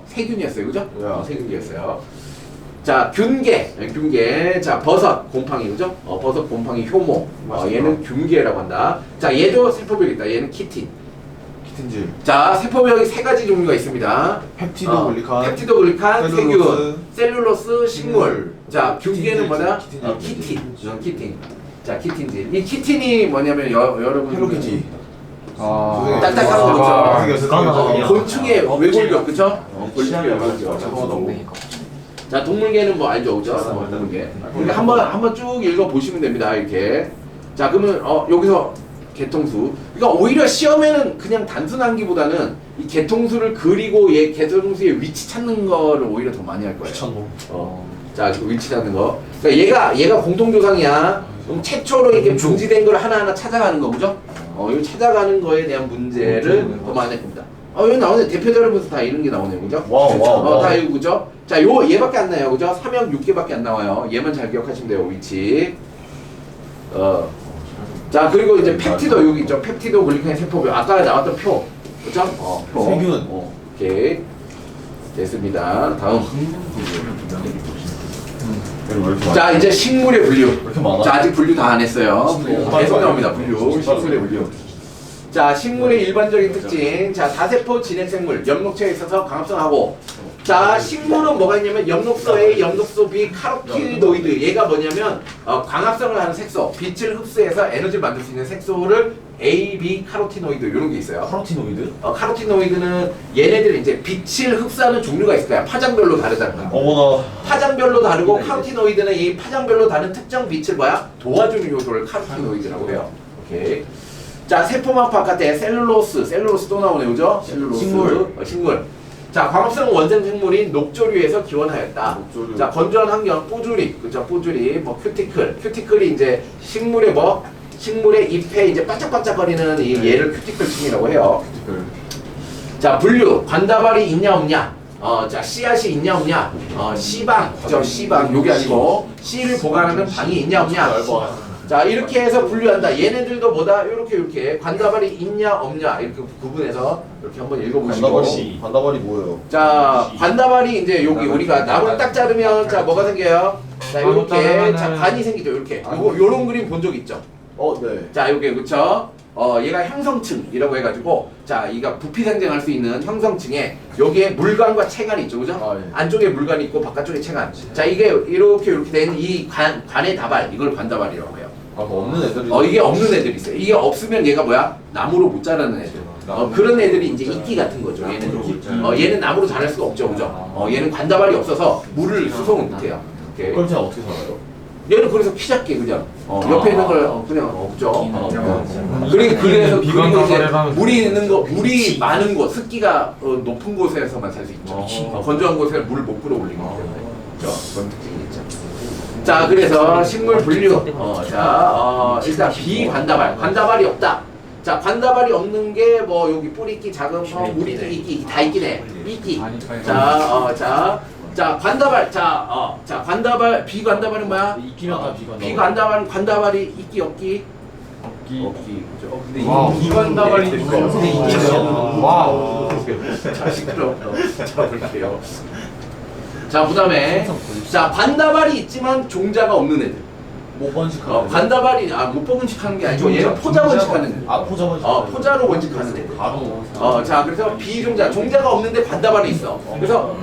세균이었어요. 그죠? 야. 세균이었어요. 자, 균계. 자, 버섯, 곰팡이. 그죠? 버섯, 곰팡이, 효모. 얘는 균계라고 한다. 자, 얘도 세포벽이 있다. 얘는 키틴. 키틴질. 자, 세포벽이 세 가지 종류가 있습니다. 펩티도글리칸. 펩티도글리칸, 셀룰로스. 세균, 셀룰로스, 식물. 자, 균계는 키틴질, 뭐냐? 키틴질. 키틴. 키틴. 자, 키틴질. 이 키틴이 뭐냐면 여러분 헬로키티. 딱딱한 거 아, 그렇죠? 곤충의 외골격 그쵸? 곤충의 외골격. 잡아놓고. 자, 동물계는 뭐 알죠, 그죠? 동물계. 그러니까 한번 쭉 읽어 보시면 됩니다, 이렇게. 자, 그러면 여기서 개통수. 그러니까 오히려 시험에는 그냥 단순 암기보다는 이 개통수를 그리고 얘 개통수의 위치 찾는 거를 오히려 더 많이 할 거예요. 미쳤노. 자, 그 위치 찾는 거. 그러니까 얘가 공통조상이야. 그럼 최초로 이렇게 분지된 걸 하나하나 찾아가는 거, 그죠? 이거 찾아가는 거에 대한 문제를 더 많이 할 겁니다. 여기 나오네. 대표 자료부터 다 이런 게 나오네요, 그죠? 와우. 다 이거, 그죠? 자, 얘밖에 안 나요, 그죠? 3역 6개밖에 안 나와요. 얘만 잘 기억하시면 돼요, 위치. 자 그리고 이제 펩티도 여기 있죠. 펩티도 글리코겐 세포별 아까 나왔던 표 그죠? 표. 세균. 오케이 됐습니다. 다음. 자 이제 식물의 분류. 이렇게 많아? 자 아직 분류 다 안 했어요. 계속 나옵니다. 분류. 식물의 분류. 자 식물의 일반적인 특징. 자 다세포 진핵생물 엽록체에 있어서 광합성하고. 자 식물은 뭐가 있냐면 엽록소 A, 엽록소 B, 카로티노이드. 얘가 뭐냐면 광합성을 하는 색소, 빛을 흡수해서 에너지를 만들 수 있는 색소를 A, B, 카로티노이드 이런 게 있어요. 카로티노이드? 카로티노이드는 얘네들이 이제 빛을 흡수하는 종류가 있을 거야. 파장별로 다르다는 거야. 어머나. 파장별로 다르고 카로티노이드는 이 파장별로 다른 특정 빛을 뭐야? 도와주는 요소를 카로티노이드라고 해요. 오케이. 자 세포막 바깥에 셀룰로스 또 나오네요, 그죠? 셀룰로스. 식물. 자 광합성 원생 생물인 녹조류에서 기원하였다. 녹조류. 자 건조한 환경 뽀주리, 그죠? 뽀주리, 뭐 큐티클이 이제 식물의 식물의 잎에 이제 반짝반짝거리는 이 얘를 큐티클층이라고 해요. 자 분류 관다발이 있냐 없냐. 자 씨앗이 있냐 없냐. 씨방, 그죠? 씨방 요게 아니고 씨를 보관하는 방이 있냐 없냐. 자 이렇게 해서 분류한다. 얘네들도 뭐다? 요렇게 관다발이 있냐 없냐 이렇게 구분해서 이렇게 한번 읽어보시고. 관다발이 뭐예요? 자 관다발이 이제 여기 우리가 나무를 딱 자르면 자 뭐가 생겨요? 자 요렇게 자 관이 생기죠. 요렇게 요런 그림 본 적 있죠? 네. 자 요게 그쵸? 얘가 형성층이라고 해가지고 자 이가 부피 생성할 수 있는 형성층에 여기에 물관과 체관이 있죠, 그죠? 예. 안쪽에 물관이 있고 바깥쪽에 체관. 자 이게 이렇게 된 이 관의 다발 이걸 관다발이라고 해요. 없는 애들이. 이게 없는 애들이 있어요. 이게 없으면 얘가 뭐야? 나무로 못 자라는 애들. 그런 애들이 이제 이끼 같은 거죠. 얘는 얘는 나무로 자랄 수가 없죠, 그죠? 얘는 관다발이 없어서 물을 수송을 못해요. 오케이. 그럼 제가 어떻게 살아요? 얘는 그래서 키 작게 그냥 옆에 있는 걸 그냥 없죠. 그래서 물이 있는 거, 물이 많은 곳, 습기가 높은 곳에서만 살 수 있죠. 건조한 곳에 물을 못 끌어올리기 때문에. 그렇죠? 그런 특징이 있죠. 자, 그래서 식물 분류. 일단 비관다발, 관다발이 없다. 자, 관다발이 없는 게 뭐 여기 뿌리끼, 작은 무리끼, 이끼 다 있긴 해. 이끼. 자, 관다발. 자, 관다발, 비관다발은 뭐야? 이끼면 다 비관다발. 비관다발은 관다발이 있기 없기. 없기. 그죠? 와우. 비관다발이 와우. 자, 시끄러워. 자, 볼게요. 자, 그 다음에 자, 관다발이 있지만 종자가 없는 애들. 못 번식하는. 관다발이 못 번식하는 게 아니고 얘는 포자 번식하는 애들. 포자 번식. 포자로 번식하는 애들. 바로. 자, 그래서 종자가 없는데 관다발이 있어. 그래서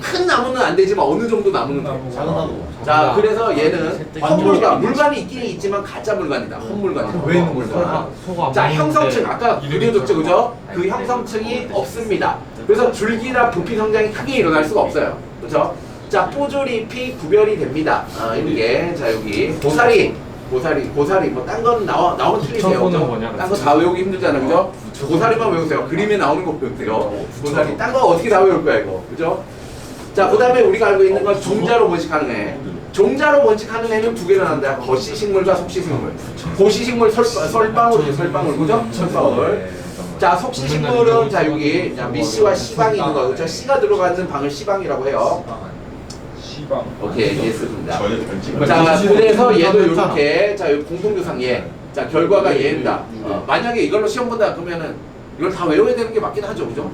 큰 나무는 안 되지만 어느 정도 나무는 돼. 작은 나무. 자, 그래서 얘는 헛물관, 물관이 있긴 있지만 가짜 물관이다. 헛물관이다. 왜 있는 물관? 자, 형성층 아까 그려줬죠, 그죠? 그 형성층이 없습니다. 그래서 줄기나 부피 성장이 크게 일어날 수가 없어요. 그죠? 자, 뽀조리잎이 구별이 됩니다. 이렇게. 자, 여기 고사리 뭐 딴 건 나오면 틀리세요. 딴 거 다 외우기 힘들잖아, 그죠? 고사리만 외우세요. 그림에 나오는 거 외우세요. 고사리 딴 거 어떻게 다 외울 거야, 이거, 그죠? 자, 그 다음에 우리가 알고 있는 건 종자로 번식하는 애. 종자로 번식하는 애는 두 개로 나온다. 거시식물과 속시식물. 고시식물 설방울이죠, 설방울, 그죠? 설방울. 자, 속시식물은 자 여기 미씨와 씨방이 있는 거, 그죠? 씨가 들어가는 방을 씨방이라고 해요. 오케이, 이해했습니다. 자, 그래서 얘도 이렇게 자, 공통교상 얘. 자, 결과가 얘입니다. 만약에 이걸로 시험 본다 그러면은 이걸 다 외워야 되는 게 맞긴 하죠, 그죠?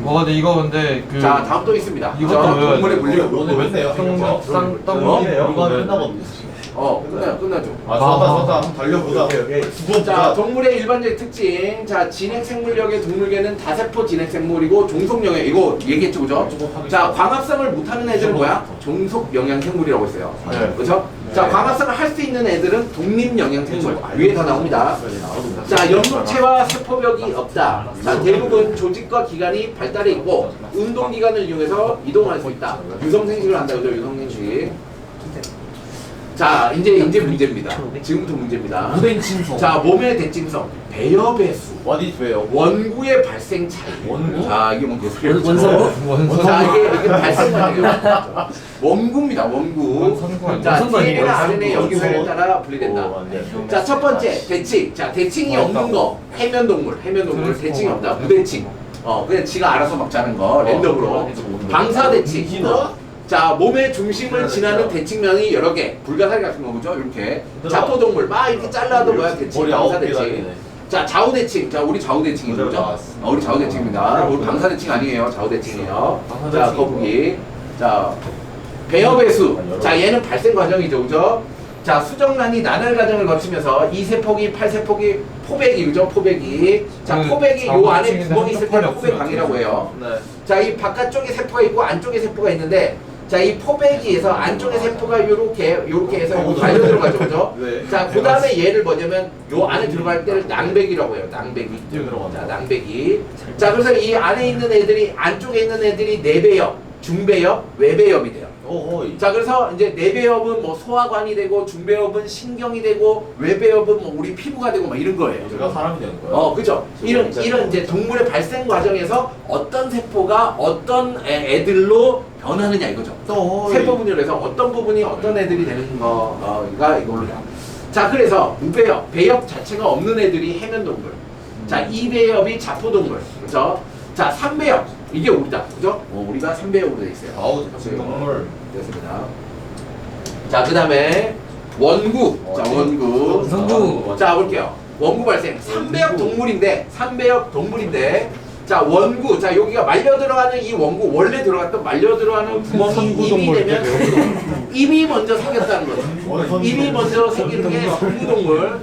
근데 이거 근데 자, 다음 또 있습니다. 이것도 외워야 동물의 돼. 분류. 오늘 맨날 쌍따블이에요. 이거 끝나거든요. 끝나죠. 한번 달려보자. 자, 동물의 일반적인 특징. 자, 진핵생물력의 동물계는 다세포 진핵생물이고 종속영양, 이거 얘기했죠, 그죠? 자, 광합성을 못하는 애들은 뭐야? 종속영양생물이라고 했어요. 그죠? 자, 광합성을 할 수 있는 애들은 독립영양생물. 위에 다 나옵니다. 자, 엽록체와 세포벽이 없다. 자, 대부분 조직과 기관이 발달해 있고 운동기관을 이용해서 이동할 수 있다. 유성생식을 한다, 그죠? 유성생식. 자, 이제 문제입니다. 지금부터 문제입니다. 무대칭성. 자, 몸의 대칭성, 배여 배수, 원구의 발생 차이. 원구? 자, 이게 뭔 개소리야? 원소? 자, 이게 발생관이에요. 원구입니다. 원구. 자, DNA나 RNA 염기설에 따라 분리된다. 자, 첫 번째 대칭. 자, 대칭이 없는 거. 해면동물 대칭이 없다. 무대칭. 그냥 지가 알아서 막 자는 거 랜덤으로. 방사대칭. 자, 몸의 중심을 지나는 대칭면이 여러 개. 불가사리 같은 거 보죠? 이렇게. 자포동물. 막 이렇게 잘라도 뭐야? 대칭, 머리 방사 9개 대칭. 달리네. 자, 좌우 대칭. 자, 우리 좌우 대칭이죠, 그죠? 우리 좌우 대칭입니다. 우리 방사 대칭 아니에요. 좌우 대칭이에요. 자, 거북이. 자, 배엽의 자, 얘는 발생 과정이죠, 그죠? 자, 수정란이 나날 과정을 거치면서 이 세포기, 8세포기, 포백이, 그죠? 포백이. 자, 포백이 요 안에 구멍이 있을 때는 포백광이라고 해요. 네. 자, 이 바깥쪽에 세포가 있고 안쪽에 세포가 있는데, 자, 이 포백이에서 안쪽에 세포가 요렇게 해서 요 달려 들어가죠, 그죠? 네. 자, 그 다음에 얘를 뭐냐면 요 안에 들어갈 때를 낭백이라고 해요, 낭백이. 들어가죠. 자, 낭백이. 자, 그래서 이 안에 있는 애들이, 안쪽에 있는 애들이 내배엽, 중배엽, 외배엽이 돼요. 오호이. 자, 그래서 이제 내배엽은 뭐 소화관이 되고, 중배엽은 신경이 되고, 외배엽은 뭐 우리 피부가 되고 막 이런 거예요. 제가 사람이 되는 거예요? 그죠. 이런 이제 동물의 발생 과정에서 어떤 세포가 어떤 애들로 변하느냐 이거죠. 세포 분열을 해서 어떤 부분이 어떤 애들이 되는 거가 이걸로야. 자, 그래서 무배엽, 배엽 자체가 없는 애들이 해면동물. 자, 이배엽이 자포동물. 그죠? 자, 삼배엽. 이게 우리다. 그죠? 우리가 삼배엽으로 돼 있어요. 아우, 동물. 됐습니다. 자, 그 다음에 원구. 자, 원구. 원구. 자, 볼게요. 원구 발생. 삼배엽 동물인데, 자, 원구. 자, 여기가 말려 들어가는 이 원구, 원래 들어갔던 말려 들어가는 구멍이 입이 되면 입이 먼저 생겼다는 거죠. 입이 먼저 생기는 게 성구동물.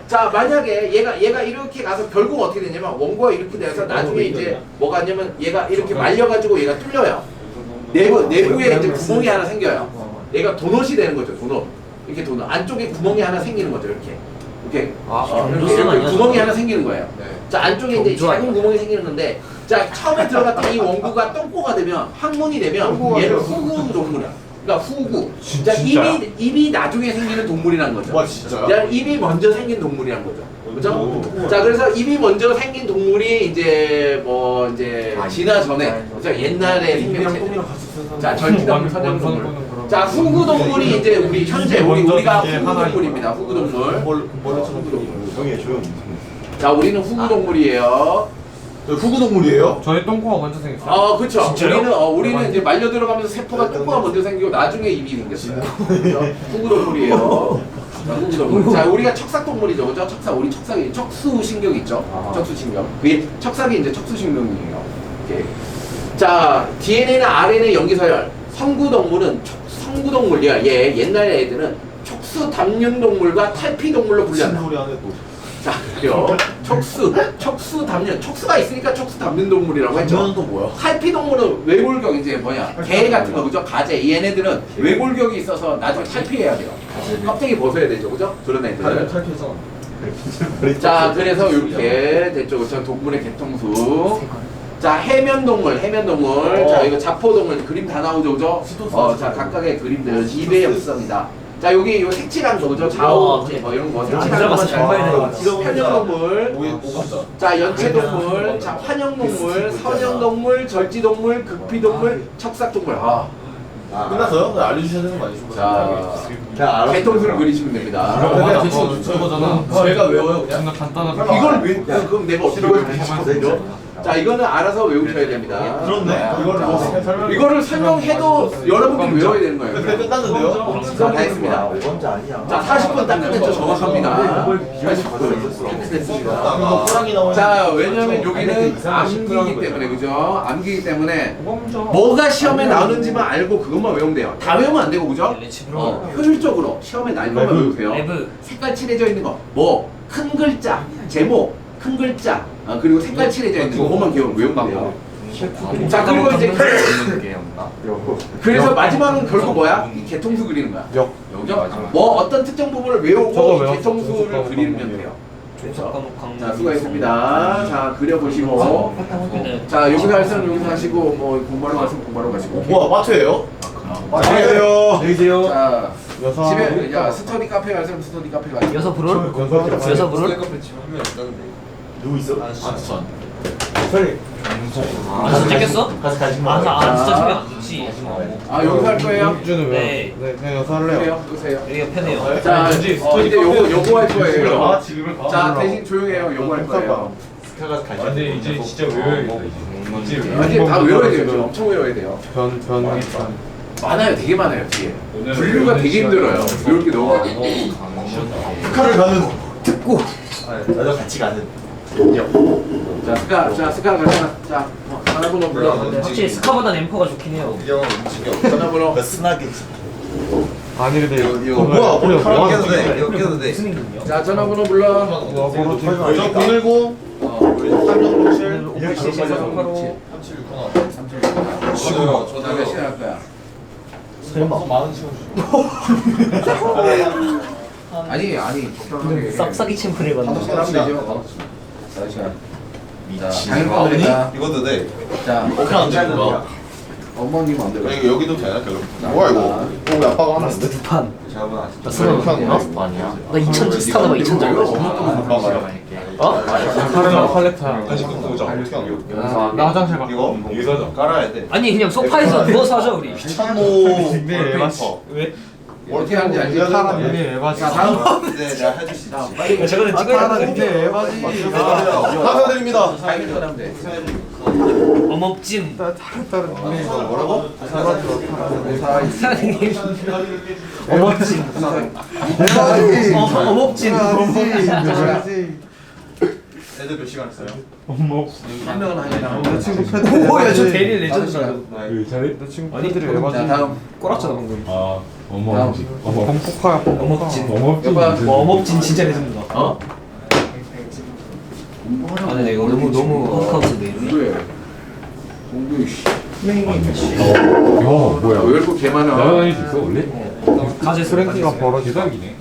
자, 만약에 얘가 이렇게 가서 결국 어떻게 되냐면 원구가 이렇게 돼서 나중에 이제 뭐가 하냐면 얘가 이렇게 말려가지고 얘가 뚫려요. 내부에 이제 구멍이 하나 생겨요. 얘가 도넛이 되는 거죠, 도넛. 이렇게 도넛. 안쪽에 구멍이 하나 생기는 거죠, 이렇게. 이렇게 구멍이 하나 생기는 거예요. 자, 안쪽에 이제 작은 구멍이 생기는 건데, 자, 처음에 들어갔던 이 원구가 똥꼬가 되면, 항문이 되면, 얘는 후구 동물이야. 그러니까 후구. 자, 입이 나중에 생기는 동물이라는 거죠. 와, 진짜요? 자, 입이 먼저 생긴 동물이라는 거죠. 그죠? 자, 그래서 입이 먼저 생긴 동물이 이제 진화 전에, 그죠? 옛날에 생명체. 자, 절지동물, 선형동물. 자, 후구 동물이 이제 우리 현재 우리가 후구 동물입니다. 후구 동물. 조용히 해, 조용히. 자, 우리는 후구 동물이에요. 후구 동물이에요? 저희 똥꼬가 먼저 생겼어요. 그쵸. 우리는 이제 말려 들어가면서 세포가 똥꼬가 먼저 생기고 나중에 입이 생겼어요. 후구 동물이에요. 자, 후구 동물. 자, 우리가 척삭 동물이죠, 그죠? 우리 척삭이 척수신경 있죠. 척수신경. 그게 척삭이 이제 척수신경이에요. 이렇게. 자, DNA나 RNA 염기서열. 성구동물은 성구동물이야. 얘 옛날 애들은 척수담륜동물과 탈피동물로 분류한다. 소리 안해 또. 자, 그래요. 척수담륜. 척수가 있으니까 척수담륜동물이라고 했죠. 담륜은 또 뭐야? 탈피동물은 외골격 이제 뭐냐? 개 같은 거 그죠? 가재. 얘네들은 외골격이 있어서 나중에 탈피해야 돼요. 껍데기 벗어야 되죠, 그죠? 그런 애들. 탈피해서. 자, 그래서 이렇게 됐죠, 그죠? 동물의 개통수. 자, 해면동물. 자, 이거 자포동물 그림 다 나오죠, 그죠? 자, 각각의 그림들 2배 역성이다. 자, 여기 요 색칠한 거, 그죠? 좌우, 뭐 이런 거 색칠한 거. 편형동물. 자, 연체동물. 자, 환영동물, 선형동물, 절지동물, 극피동물, 척삭동물. 끝났어요? 알려주셔야 되는 거 아니죠? 자, 개통수를 그리시면 됩니다. 저거잖아. 제가 외워요, 그냥? 존나 간단하게. 이걸 왜? 그럼 내가 어떻게 외우죠? 자, 이거는 알아서 외우셔야 됩니다. 그렇네. 이거를 설명해도 여러분들이 외워야 되는 거예요. 근데 끝났는데요? 다 했습니다. 자, 40분 딱 끝냈죠. 정확합니다. 40분 딱 끝냈습니다. 호랑이 나오는. 자, 왜냐면 여기는 암기이기 때문에, 그죠? 암기이기 때문에 뭐가 시험에 나오는지만 알고 그것만 외우면 돼요. 다 외우면 안 되고, 그죠? 효율적으로 시험에 나올 것만 외우세요. 색깔 칠해져 있는 거, 큰 글자, 제목, 큰 글자, 그리고 색깔 칠해져 있는 그것만 외우면 돼요. 자, 그리고 이제 그래서 마지막은 결국 뭐야? 이 개통수 그리는 거야. 뭐 어떤 특정 부분을 외우고 이 개통수를 그리면 돼요. 그렇죠? 자, 수고했습니다. 자, 그려보시고, 자, 여기서 할 사람 여기서 하시고, 뭐 공부하러 가시면 공부하러 가시고. 뭐야, 마트예요? 안녕하세요. 안녕하세요. 자, 집에 스터디 카페 갈 사람 스터디 카페 가시고. 여섯 불을? 여섯 불을? 누구 있어? 아스천. 진짜 깼어? 가서 진짜 신경 안 좋지. 여기서 할 거예요? 주는 네. 왜? 네, 여기서 할래요. 그래요? 끄세요. 여기가 편해요. 자, 이제 요거 할 거예요. 지금을 가. 자, 대신 조용해요. 요거 할 거예요. 근데 이제 진짜 외워야겠다. 이제 다 외워야 돼요. 지금 엄청 외워야 돼요. 변. 많아요. 되게 많아요. 뒤에. 분류가 되게 힘들어요. 이렇게 너무 많아요. 스카를 가는 듣고 나도 같이 가는 자, 스카 가자. 자, 전화번호 불러. 확실히 스카보다 엠퍼가 좋긴 해요. 이형은 움직여 전화번호. 스나겠지 아니 근데 이거 뭐야 우리 우리 뭐 깨도 돼 이거 깨도 돼 무슨 임금이요? 자, 전화번호 불러. 번호 저 010 3607 3760 몇 시에 할 거야? 설마 많은 시간 아니, 적당하게. 싹싹이 침프를 하면 받는 되죠. 4시간. 당연히 이것도 돼 자, 오케이 안 되는 거야 어머님 안 되고. 이거 여기도 되나 결국 뭐야 이거 왜 아빠가 하면 안 돼? 두판 제가 아시죠? 나 쓰는 거 아니야? 나 2000 스타더가 2000 정도 아빠가 어? 카르마 팔레트야. 다시 끊고 보자 어떻게 하는 거야? 나 화장실 가. 이거 여기서 깔아야 돼 아니 그냥 소파에서 누워서 하자 우리 참모 네, 맞지. 왜? 어떻게 하는지 알지? 네, 에바지. 자, 다음. 네 내가 해줄 수 있지 빨리 저거는 찍어야 돼 네, 에바지. 감사드립니다 사인을 하면 돼. 어멈찜 뭐라고? 사장님 에바지. 어멈찜 에바지. 애들 몇 시간 했어요? 어머. 한 명은 하냐? 내 친구 패드. 오야 저 대리 레전드 잘해? 내 친구 아니, 패드를 자, 에바지. 다음. 꼬랐잖아 방금 범퍼카야 범퍼카. 여봐. 어멈찜 진짜 레전드다 어? 아 근데 이거 너무 아까운데 누구예요? 공부 씨. 뭐야? 왜 이렇게 개 많아? 날아다닐 수 있어 원래? 가제 프랭키가 벌어지. 대박이네.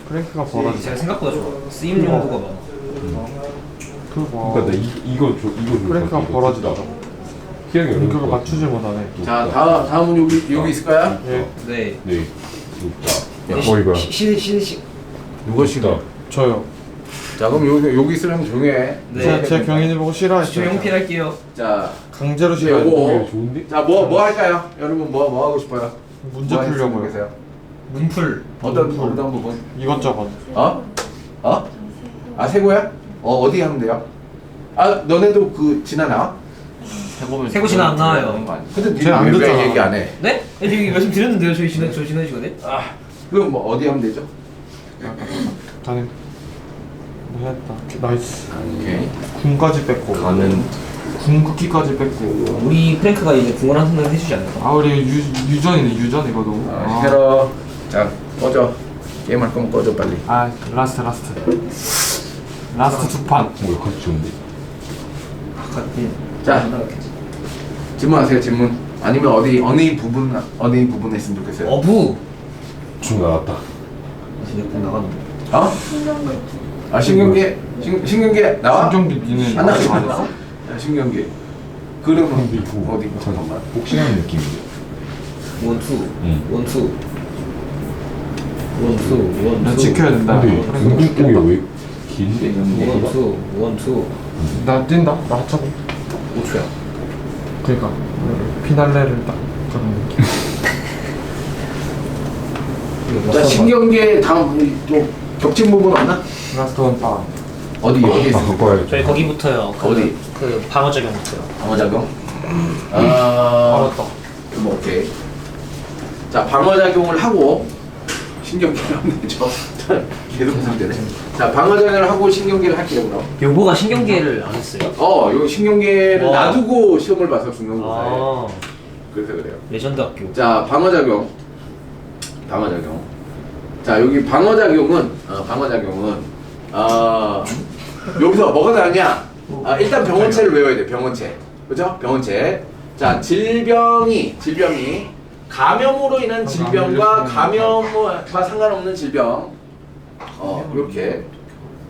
프랭키가 벌어지. 제가 생각보다 좋아 쓰임 용도가 많아 그거. 그러니까 나 이거 줘. 프랭키가 벌어지다. 기억이 어려울 그거 것 같아. 맞추질 못하네. 자, 다음은 여기 있을 거야? 예. 네 네. 높다. 야, 이거야. 시시 누가 싫어? 저요. 자, 그럼 여기 있으면 조용해. 제 경인이 보고 싫어했어요. 조용필 할게요 자, 강제로 이제 싫어해. 요거. 좋은데? 자, 뭐 할까요? 여러분 뭐 하고 싶어요? 문제 뭐 했으면 풀려고요. 좋겠어요? 문풀 어떤 부분? 이것저것. 어? 어? 아, 세고야? 어디 하면 돼요? 아, 너네도 그 지나 나와? 세고 지나 안 나와요 근데 쟤안 니는 왜 듣잖아. 얘기 안 해? 네? 여기 말씀 드렸는데요 저희 지난 시간에 그럼 뭐 어디 하면 되죠? 나는 뭐 했다. 나이스. 오케이. 군까지 뺐고. 가는 궁극기까지 뺐고. 우리 프랭크가 이제 궁궐한 선택을 해주지 않나? 아 우리 유전이네 유전 이거도. 시끄러. 자, 꺼져. 게임할 거면 꺼져 빨리. 아 라스트. 라스트 두 판. 뭐 그거 좋은데? 자, 질문하세요. 질문. 아니면 어느 부분 했으면 좋겠어요. 어부 중 나왔다. 진짜 궁 나갔는데 어? 아, 신경계 나와? 신경기 니는 안 나왔어. 안 했어? 신경계. 그러면 이거 어디? 잠깐만. 복싱하는 느낌인데. 원투 응. 원투 나 지켜야 된다. 근데 운동공이 왜 긴데? 원투 나 뛴다. 나 하차고. 5초야 그러니까 피날레를 딱 그런 느낌. 자, 신경계 다음 또 겹친 부분 없나? 라스트 원 판. 어디 아, 있어? 갖고 와야지. 저희 거기부터요 어디? 그 방어작용부터요 방어작용? 알았다. 뭐 오케이. 자, 방어작용을 하고 신경계를 하면 되죠. 계속 무슨되네. 자, 방어작용을 하고 신경계를 할게요 그럼. 요거가 신경계를 안 했어요? 요 신경계를 와. 놔두고 시험을 봐서 죽는 거예요. 아 그래서 그래요. 레전드 학교 자, 방어작용. 자, 여기 방어작용은 여기서 뭐가 나왔냐? 일단 병원체를 외워야 돼. 병원체. 그죠? 병원체. 자, 질병이 감염으로 인한 질병과 감염과 상관없는 질병. 이렇게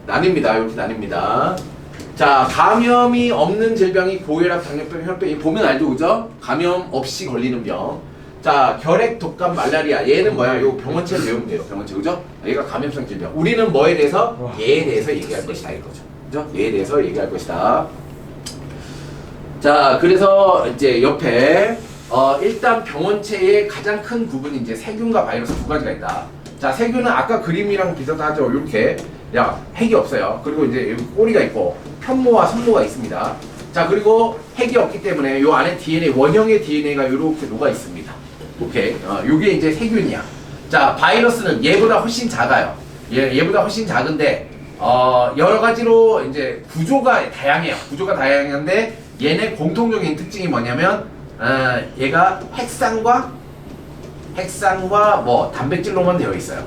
나뉩니다. 자, 감염이 없는 질병이 고혈압, 당뇨병, 혈병. 보면 알죠, 그죠? 감염 없이 걸리는 병. 자, 결핵, 독감, 말라리아. 얘는 뭐야? 요 병원체를 외우면 돼요. 병원체, 그죠? 얘가 감염성 질병. 우리는 뭐에 대해서? 얘에 대해서 얘기할 것이다, 이거죠. 그죠? 얘에 대해서 얘기할 것이다. 자, 그래서 이제 옆에 일단 병원체의 가장 큰 구분이 이제 세균과 바이러스 두 가지가 있다. 자, 세균은 아까 그림이랑 비슷하죠. 이렇게 핵이 없어요. 그리고 이제 여기 꼬리가 있고 편모와 성모가 있습니다. 자, 그리고 핵이 없기 때문에 요 안에 DNA 원형의 DNA가 이렇게 녹아 있습니다. 오케이. 요게 이제 세균이야. 자, 바이러스는 얘보다 훨씬 작아요. 얘보다 훨씬 작은데, 여러 가지로 이제 구조가 다양해요. 구조가 다양한데, 얘네 공통적인 특징이 뭐냐면, 얘가 핵산과 뭐 단백질로만 되어 있어요.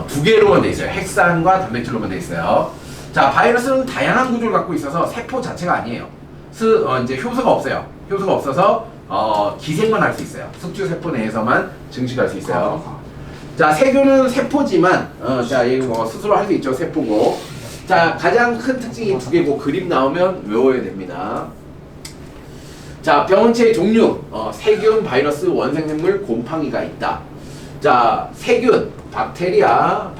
두 개로만 되어 있어요. 핵산과 단백질로만 되어 있어요. 자, 바이러스는 다양한 구조를 갖고 있어서 세포 자체가 아니에요. 이제 효소가 없어요. 효소가 없어서 기생만 할 수 있어요. 숙주세포 내에서만 증식할 수 있어요. 자, 세균은 세포지만, 자, 이거 뭐 스스로 할 수 있죠. 세포고. 자, 가장 큰 특징이 두 개고, 그림 나오면 외워야 됩니다. 자, 병원체의 종류, 세균, 바이러스, 원생생물, 곰팡이가 있다. 자, 세균, 박테리아,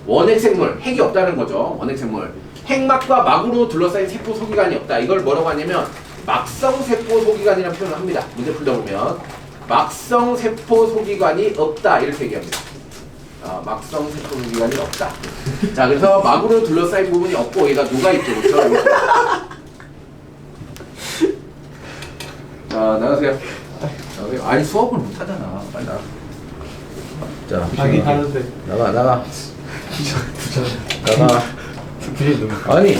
원핵생물, 핵이 없다는 거죠. 원핵생물. 핵막과 막으로 둘러싸인 세포 소기관이 없다. 이걸 뭐라고 하냐면 막성세포 소기관이라는 표현을 합니다. 문제 풀다 보면 막성세포 소기관이 없다 이렇게 얘기합니다. 막성세포 소기관이 없다. 자, 그래서 막으로 둘러싸인 부분이 없고 얘가 녹아있죠. 그렇죠? 자, 나가세요. 아니, 수업을 못하잖아. 빨리 나가. 자, 하긴 하는데. 나가. 나가. 아니,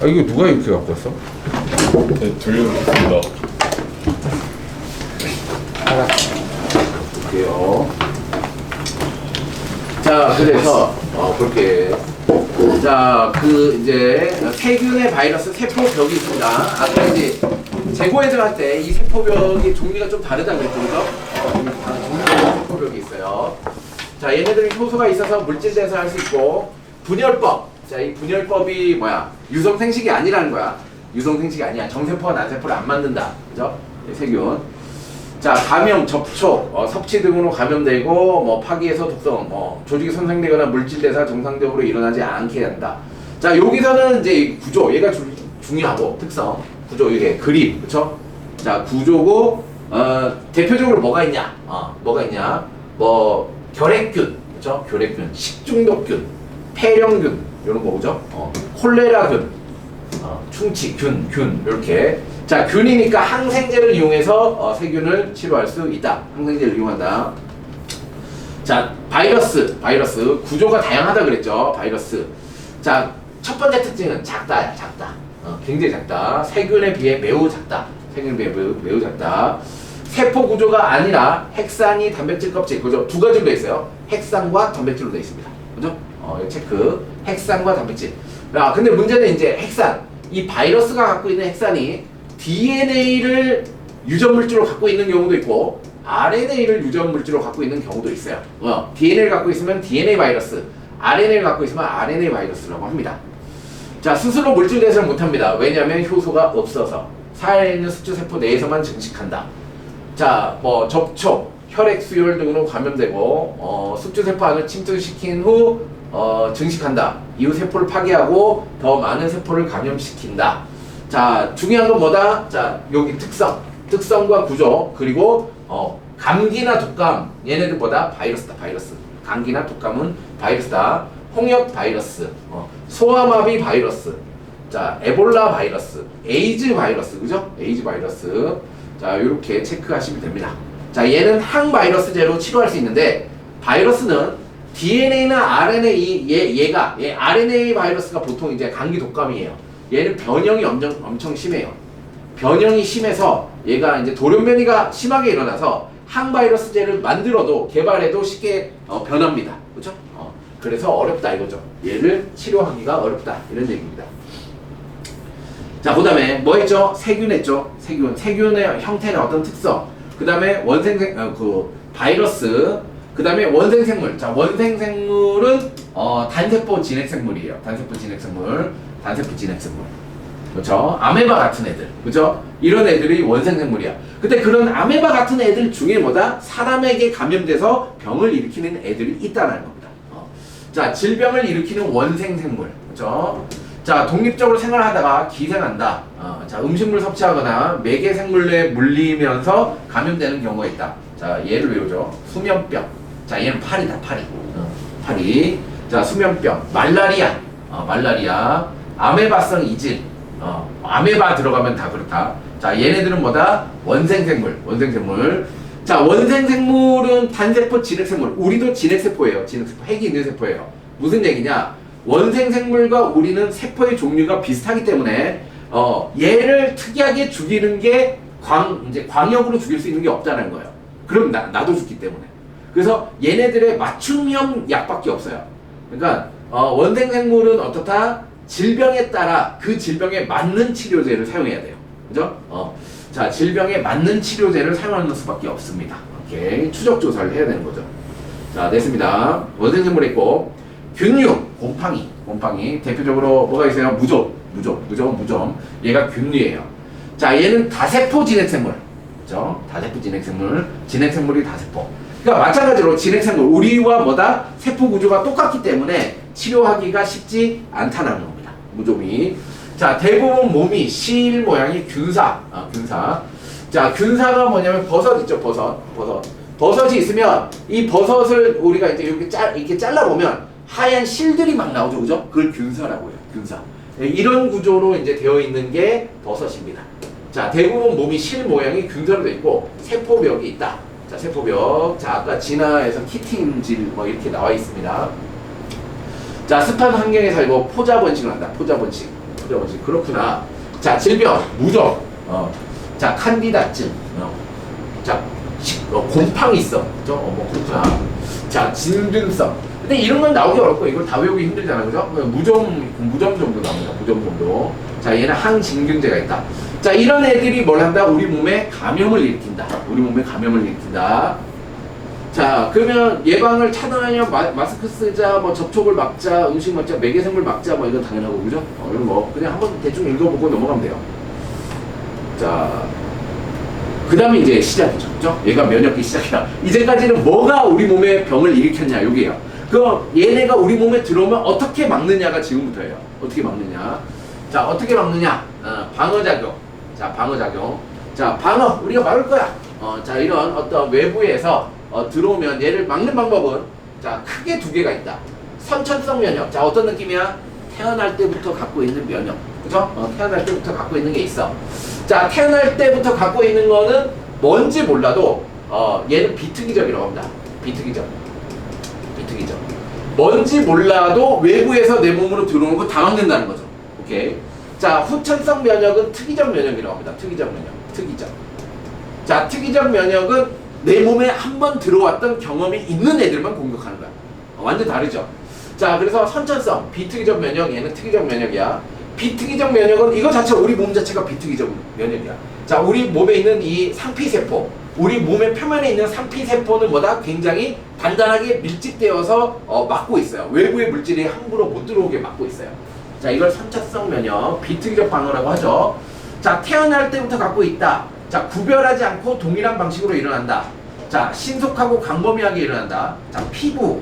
이거 누가 이렇게 갖고 왔어? 네, 돌려드립니다. 볼게요. 자, 그래서 그렇게. 자, 이제 세균의 바이러스 세포벽이 있습니다. 아까 이제 재고해들 할 때 이 세포벽이 종류가 좀 다르다 그랬죠, 그죠? 종류의 세포벽이 있어요. 자, 얘네들은 효소가 있어서 물질 대사할 수 있고, 분열법. 자, 이 분열법이 뭐야? 유성생식이 아니라는 거야. 유성생식이 아니야. 정세포와 난세포를 안 만든다. 그죠? 세균. 자, 감염, 접촉, 섭취 등으로 감염되고, 뭐 파기에서 독성, 조직이 손상되거나 물질 대사 정상적으로 일어나지 않게 한다. 자, 여기서는 이제 구조, 얘가 중요하고 특성, 구조 이게 그림, 그렇죠? 자, 구조고, 대표적으로 뭐가 있냐? 뭐가 있냐? 뭐 결핵균, 그렇죠? 결핵균, 식중독균, 폐렴균 이런 거 보죠? 콜레라균, 충치균, 이렇게. 자, 균이니까 항생제를 이용해서 세균을 치료할 수 있다. 항생제를 이용한다. 자, 바이러스 구조가 다양하다 그랬죠. 바이러스. 자, 첫 번째 특징은 작다야. 작다. 굉장히 작다. 세균에 비해 매우 작다. 세균에 비해 매우 작다. 세포 구조가 아니라 핵산이 단백질 껍질, 그죠? 두 가지로 되어 있어요. 핵산과 단백질로 되어 있습니다. 그죠? 이거 체크. 핵산과 단백질. 근데 문제는 이제 핵산. 이 바이러스가 갖고 있는 핵산이 DNA를 유전물질로 갖고 있는 경우도 있고 RNA를 유전물질로 갖고 있는 경우도 있어요. DNA를 갖고 있으면 DNA 바이러스, RNA를 갖고 있으면 RNA 바이러스라고 합니다. 자, 스스로 물질 대사를 못합니다. 왜냐하면 효소가 없어서 살아있는 숙주세포 내에서만 증식한다. 자, 뭐 접촉, 혈액 수혈 등으로 감염되고 숙주세포 안을 침투시킨 후 증식한다. 이후 세포를 파괴하고 더 많은 세포를 감염시킨다. 자, 중요한 건 뭐다? 자, 여기 특성과 구조, 그리고 감기나 독감, 얘네들 뭐다? 바이러스다. 바이러스. 감기나 독감은 바이러스다. 홍역 바이러스, 소아마비 바이러스, 자, 에볼라 바이러스, 에이즈 바이러스, 그죠? 에이즈 바이러스. 자, 이렇게 체크하시면 됩니다. 자, 얘는 항바이러스제로 치료할 수 있는데 바이러스는 DNA나 RNA, 얘가 RNA 바이러스가 보통 이제 감기 독감이에요. 얘는 변형이 엄청 심해요. 변형이 심해서 얘가 이제 돌연변이가 심하게 일어나서 항바이러스제를 만들어도 개발해도 쉽게 변합니다. 그렇죠? 그래서 어렵다 이거죠. 얘를 치료하기가 어렵다 이런 얘기입니다. 자, 그 다음에 뭐 했죠? 세균 했죠? 세균의 형태는 어떤 특성, 그 다음에 바이러스, 그 다음에 원생생물. 자, 원생생물은 단세포 진핵생물이에요. 단세포 진핵생물. 그렇죠? 아메바 같은 애들, 그렇죠? 이런 애들이 원생생물이야. 근데 그런 아메바 같은 애들 중에 뭐다? 사람에게 감염돼서 병을 일으키는 애들이 있다는 겁니다. 자, 질병을 일으키는 원생생물, 그렇죠? 자, 독립적으로 생활하다가 기생한다. 자, 음식물 섭취하거나 매개생물에 물리면서 감염되는 경우가 있다. 자, 얘를 외우죠. 수면병. 자, 얘는 파리다. 파리. 자, 수면병. 말라리아. 아메바성 이질. 아메바 들어가면 다 그렇다. 자, 얘네들은 뭐다? 원생생물. 자, 원생생물은 단세포 진핵생물. 우리도 진핵세포예요. 진핵세포. 핵이 있는 세포예요. 무슨 얘기냐? 원생생물과 우리는 세포의 종류가 비슷하기 때문에 얘를 특이하게 죽이는 게 이제 광역으로 죽일 수 있는 게 없다는 거예요. 그럼 나도 죽기 때문에. 그래서 얘네들의 맞춤형 약밖에 없어요. 그러니까 원생생물은 어떻다? 질병에 따라 그 질병에 맞는 치료제를 사용해야 돼요. 그죠? 자, 질병에 맞는 치료제를 사용하는 수밖에 없습니다. 오케이. 추적 조사를 해야 되는 거죠. 자, 됐습니다. 원생생물에 있고, 균류, 곰팡이. 대표적으로 뭐가 있어요? 무좀. 얘가 균류예요. 자, 얘는 다세포 진핵생물. 그죠? 다세포 진핵생물. 진핵생물이 다세포. 그러니까 마찬가지로 진핵생물, 우리와 뭐다? 세포 구조가 똑같기 때문에 치료하기가 쉽지 않다는 겁니다. 무좀이. 자, 대부분 몸이 실 모양이 균사. 자, 균사가 뭐냐면 버섯 있죠, 버섯이 있으면 이 버섯을 우리가 이제 이렇게 잘라보면 하얀 실들이 막 나오죠, 그죠? 그걸 균사라고 해요, 균사. 이런 구조로 이제 되어 있는 게 버섯입니다. 자, 대부분 몸이 실 모양이 균사로 되어 있고 세포벽이 있다. 자, 세포벽. 자, 아까 진화에서 키틴질 뭐 이렇게 나와 있습니다. 자, 습한 환경에 살고 포자번식을 한다. 포자번식. 그렇구나. 자, 질병, 무좀. 자, 칸디다증. 자, 곰팡이성. 그죠? 뭐 그렇구나. 자, 진균성. 근데 이런 건 나오기 어렵고 이걸 다 외우기 힘들잖아요. 그죠? 무좀 정도 나옵니다. 무좀 정도. 자, 얘는 항진균제가 있다. 자, 이런 애들이 뭘 한다? 우리 몸에 감염을 일으킨다. 자, 그러면 예방을 차단하려면 마스크 쓰자, 뭐 접촉을 막자, 음식 막자, 매개생물 막자, 뭐 이건 당연하고, 그죠? 이건 뭐 그냥 한번 대충 읽어보고 넘어가면 돼요. 자, 그 다음에 이제 시작이죠, 그죠? 얘가 면역기 시작이다. 이제까지는 뭐가 우리 몸에 병을 일으켰냐, 요게요. 얘네가 우리 몸에 들어오면 어떻게 막느냐가 지금부터예요. 어떻게 막느냐? 자, 어떻게 막느냐? 방어작용. 자, 방어작용. 자, 우리가 막을 거야. 자, 이런 어떤 외부에서 들어오면 얘를 막는 방법은 자, 크게 두 개가 있다. 선천성 면역. 자, 어떤 느낌이야? 태어날 때부터 갖고 있는 면역. 그죠? 태어날 때부터 갖고 있는 게 있어. 자, 태어날 때부터 갖고 있는 거는 뭔지 몰라도 얘는 비특이적이라고 합니다. 비특이적. 뭔지 몰라도 외부에서 내 몸으로 들어오는 거 다 막는다는 거죠. 오케이. 자, 후천성 면역은 특이적 면역이라고 합니다. 특이적. 자, 특이적 면역은 내 몸에 한 번 들어왔던 경험이 있는 애들만 공격하는 거야. 완전 다르죠. 자, 그래서 선천성, 비특이적 면역, 얘는 특이적 면역이야. 비특이적 면역은 이거 자체 우리 몸 자체가 비특이적 면역이야. 자, 우리 몸에 있는 이 상피세포, 우리 몸의 표면에 있는 상피세포는 뭐다? 굉장히 단단하게 밀집되어서 막고 있어요. 외부의 물질이 함부로 못 들어오게 막고 있어요. 자, 이걸 선천성 면역, 비특이적 방어라고 하죠. 자, 태어날 때부터 갖고 있다. 자, 구별하지 않고 동일한 방식으로 일어난다. 자, 신속하고 광범위하게 일어난다. 자, 피부,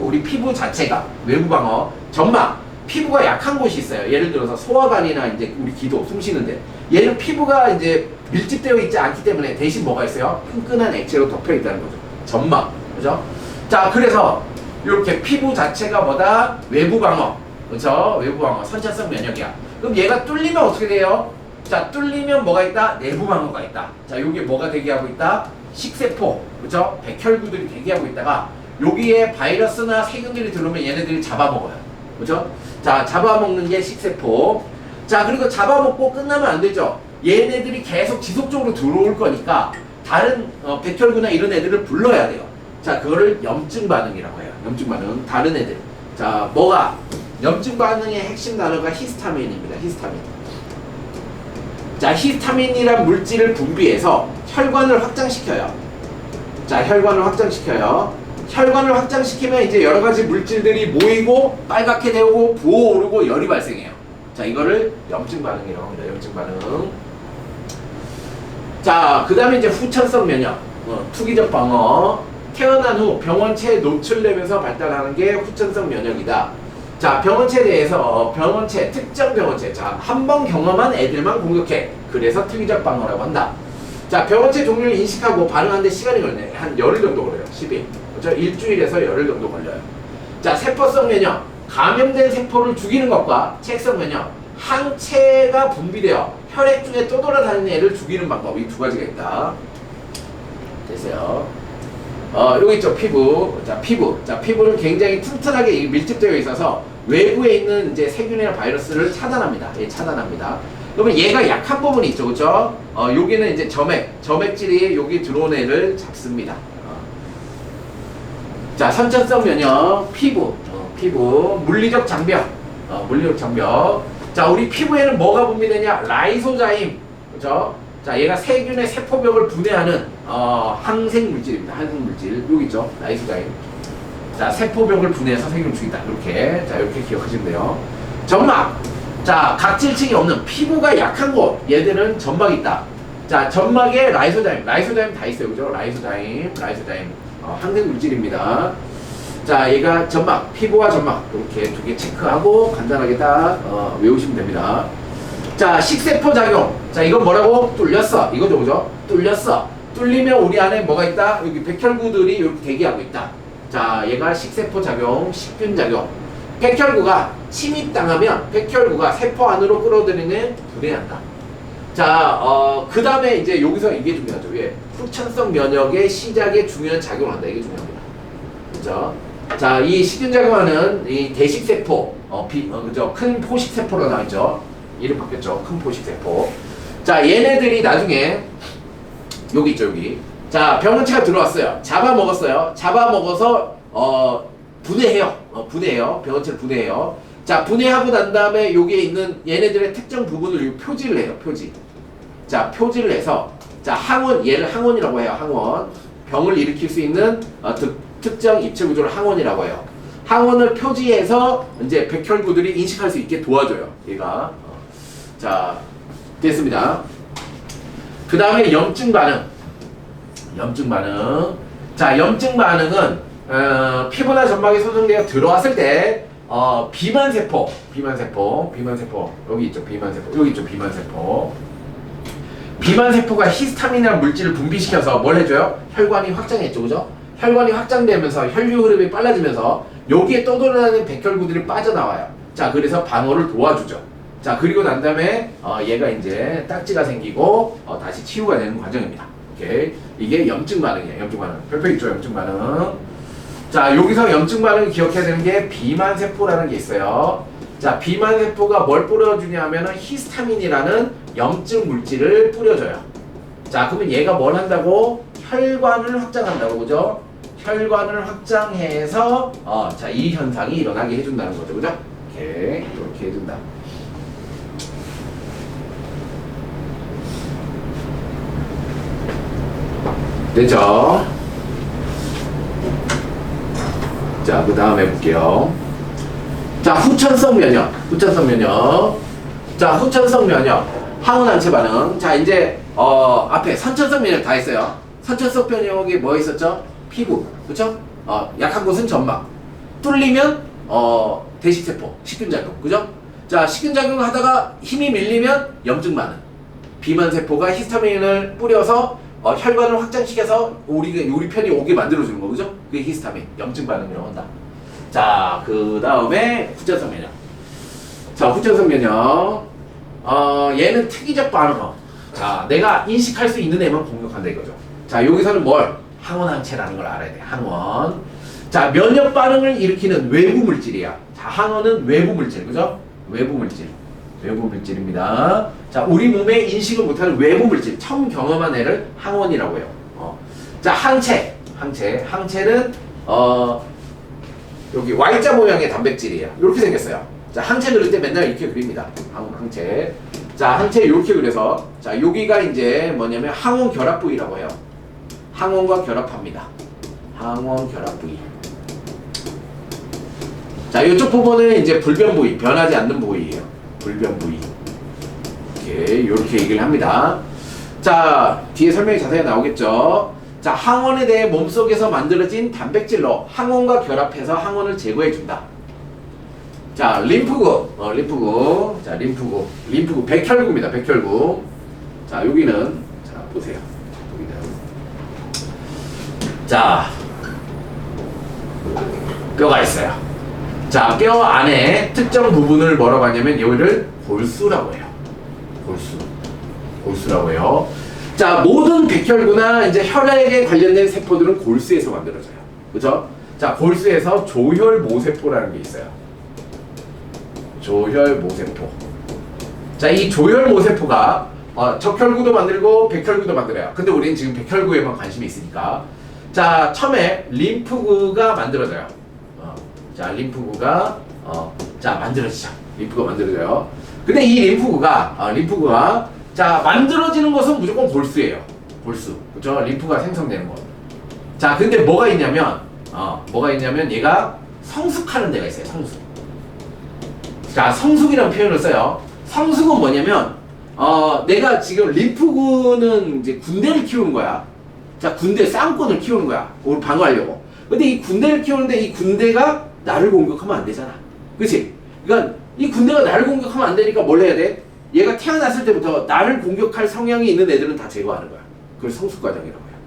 우리 피부 자체가 외부 방어, 점막, 피부가 약한 곳이 있어요. 예를 들어서 소화관이나 이제 우리 기도, 숨 쉬는데 얘는 피부가 이제 밀집되어 있지 않기 때문에 대신 뭐가 있어요? 끈끈한 액체로 덮여 있다는 거죠. 점막, 그죠? 자, 그래서 이렇게 피부 자체가 뭐다? 외부 방어, 그죠? 외부 방어, 선천성 면역이야. 그럼 얘가 뚫리면 어떻게 돼요? 자, 뚫리면 뭐가 있다? 내부 방어가 있다. 자, 요게 뭐가 대기하고 있다? 식세포, 그죠? 백혈구들이 대기하고 있다가 여기에 바이러스나 세균들이 들어오면 얘네들이 잡아먹어요. 그죠? 자, 잡아먹는 게 식세포. 자, 그리고 잡아먹고 끝나면 안 되죠. 얘네들이 계속 지속적으로 들어올 거니까 다른 백혈구나 이런 애들을 불러야 돼요. 자, 그거를 염증 반응이라고 해요. 염증 반응. 다른 애들. 자, 뭐가? 염증 반응의 핵심 단어가 히스타민입니다. 히스타민. 자, 히스타민이란 물질을 분비해서 혈관을 확장시켜요. 자, 혈관을 확장시키면 이제 여러 가지 물질들이 모이고 빨갛게 되고 부어오르고 열이 발생해요. 자, 이거를 염증 반응이라고 합니다. 염증 반응. 자, 그 다음에 이제 후천성 면역, 투기적 방어. 태어난 후 병원체에 노출되면서 발달하는 게 후천성 면역이다. 자, 병원체에 대해서 특정 병원체, 자, 한 번 경험한 애들만 공격해. 그래서 특이적 방어라고 한다. 자, 병원체 종류를 인식하고 반응하는데 시간이 걸려요. 한 열흘 정도 걸려요. 10일. 그렇죠? 일주일에서 열흘 정도 걸려요. 자, 세포성 면역, 감염된 세포를 죽이는 것과 책성 면역, 항체가 분비되어 혈액 중에 떠돌아다니는 애를 죽이는 방법. 이 두 가지가 있다. 됐어요. 여기 있죠. 피부. 자, 피부. 자, 피부는 굉장히 튼튼하게 밀집되어 있어서 외부에 있는 이제 세균이나 바이러스를 차단합니다. 예, 차단합니다. 그러면 얘가 약한 부분이 있죠. 그죠? 여기는 이제 점액질이 여기 들어온 애를 잡습니다. 자, 선천성 면역, 피부, 물리적 장벽, 물리적 장벽. 자, 우리 피부에는 뭐가 분비되냐? 라이소자임, 그죠? 자, 얘가 세균의 세포벽을 분해하는 항생 물질입니다. 항생 물질 여기 있죠, 라이소자임. 자, 세포벽을 분해해서 세균을 죽인다. 이렇게, 자, 이렇게 기억하시면 돼요. 점막. 자, 각질층이 없는 피부가 약한 곳, 얘들은 점막이 있다. 자, 점막에 라이소자임 다 있어요, 그죠? 라이소자임, 항생 물질입니다. 자, 얘가 점막, 피부와 점막 이렇게 두 개 체크하고 간단하게 딱 외우시면 됩니다. 자, 식세포 작용. 자, 이건 뭐라고? 뚫렸어. 이거죠, 그죠? 뚫렸어. 뚫리면 우리 안에 뭐가 있다? 여기 백혈구들이 이렇게 대기하고 있다. 자, 얘가 식세포 작용, 식균 작용. 백혈구가 침입당하면 백혈구가 세포 안으로 끌어들이는 분해한다. 자, 그 다음에 이제 여기서 이게 중요하죠. 예. 후천성 면역의 시작에 중요한 작용을 한다. 이게 중요합니다. 그죠? 자, 이 식균작용하는 이 대식세포, 그죠? 큰 포식세포로 나와있죠. 이름 바뀌었죠. 큰 포식세포. 자, 얘네들이 나중에, 여기 있죠, 여기. 자, 병원체가 들어왔어요. 잡아먹었어요. 잡아먹어서, 분해해요. 분해해요. 병원체를 분해해요. 자, 분해하고 난 다음에 여기에 있는 얘네들의 특정 부분을 표지를 해요. 표지. 자, 표지를 해서, 자, 항원, 얘를 항원이라고 해요. 항원. 병을 일으킬 수 있는 특정 입체 구조를 항원이라고 해요. 항원을 표지해서 이제 백혈구들이 인식할 수 있게 도와줘요. 얘가. 자, 됐습니다. 그 다음에 염증 반응. 자, 염증 반응은 피부나 점막에 소정되어 들어왔을 때 비만세포 여기 있죠. 비만세포가 히스타민이라는 물질을 분비시켜서 뭘 해줘요? 혈관이 확장했죠, 그죠? 혈관이 확장되면서 혈류 흐름이 빨라지면서 여기에 떠돌아다니는 백혈구들이 빠져나와요. 자, 그래서 방어를 도와주죠. 자, 그리고 난 다음에 얘가 이제 딱지가 생기고 다시 치유가 되는 과정입니다. 오케이. 이게 염증 반응이에요. 염증 반응. 별표 있죠, 염증 반응. 자, 여기서 염증 반응을 기억해야 되는 게 비만세포라는 게 있어요. 자, 비만세포가 뭘 뿌려주냐 하면은 히스타민이라는 염증 물질을 뿌려줘요. 자, 그러면 얘가 뭘 한다고? 혈관을 확장한다고, 그죠? 혈관을 확장해서 자, 이 현상이 일어나게 해준다는 거죠, 그죠? 오케이, 이렇게 해준다. 됐죠? 자, 그 다음에 볼게요. 자, 후천성 면역. 자, 후천성 면역. 항원항체 반응. 자, 이제 앞에 선천성 면역 다 했어요. 선천성 면역이 뭐 있었죠? 피부. 그쵸? 약한 곳은 점막. 뚫리면 대식세포, 식균작용. 그죠? 자, 식균작용을 하다가 힘이 밀리면 염증 반응. 비만세포가 히스타민을 뿌려서 혈관을 확장시켜서 우리 편이 오게 만들어주는 거, 그죠? 그게 히스타민, 염증 반응이라고 한다. 자, 그 다음에 후천성 면역. 자, 후천성 면역. 얘는 특이적 반응어. 자, 내가 인식할 수 있는 애만 공격한다 이거죠. 자, 여기서는 뭘? 항원항체라는 걸 알아야 돼. 항원. 자, 면역 반응을 일으키는 외부 물질이야. 자, 항원은 외부 물질, 그죠? 외부 물질입니다. 자, 우리 몸에 인식을 못하는 외부 물질, 처음 경험한 애를 항원이라고 해요. 자, 항체는 여기 Y자 모양의 단백질이에요. 이렇게 생겼어요. 자, 항체 그릴 때 맨날 이렇게 그립니다. 항체. 자, 항체 이렇게 그려서, 자, 여기가 이제 뭐냐면 항원 결합 부위라고 해요. 항원과 결합합니다. 항원 결합 부위. 자, 이쪽 부분은 이제 불변 부위, 변하지 않는 부위예요. 불변 부위. 이렇게 얘기를 합니다. 자, 뒤에 설명이 자세히 나오겠죠. 자, 항원에 대해 몸속에서 만들어진 단백질로 항원과 결합해서 항원을 제거해준다. 자, 림프구. 자, 림프구. 백혈구입니다. 백혈구. 자, 여기는, 자, 보세요. 여기는. 자, 뼈가 있어요. 자, 뼈 안에 특정 부분을 뭐라고 하냐면 여기를 골수라고 해요. 골수라고 해요. 자, 모든 백혈구나 이제 혈액에 관련된 세포들은 골수에서 만들어져요. 그죠? 자, 골수에서 조혈모세포라는 게 있어요. 조혈모세포. 자, 이 조혈모세포가 적혈구도 만들고 백혈구도 만들어요. 근데 우리는 지금 백혈구에만 관심이 있으니까. 자, 처음에 림프구가 만들어져요. 자, 림프구가 만들어지죠. 림프가 만들어져요. 근데 이 림프구가 자, 만들어지는 것은 무조건 골수예요. 골수. 그죠? 림프가 생성되는 거. 자, 근데 뭐가 있냐면 얘가 성숙하는 데가 있어요. 성숙. 자, 성숙이라는 표현을 써요. 성숙은 뭐냐면 내가 지금 림프구는 이제 군대를 키우는 거야. 자, 군대 쌍권을 키우는 거야. 우리 방어하려고. 근데 이 군대를 키우는데 이 군대가 나를 공격하면 안 되잖아. 그치? 그러니까 이 군대가 나를 공격하면 안 되니까 뭘 해야 돼? 얘가 태어났을 때부터 나를 공격할 성향이 있는 애들은 다 제거하는 거야. 그걸 성숙과정이라고 해요.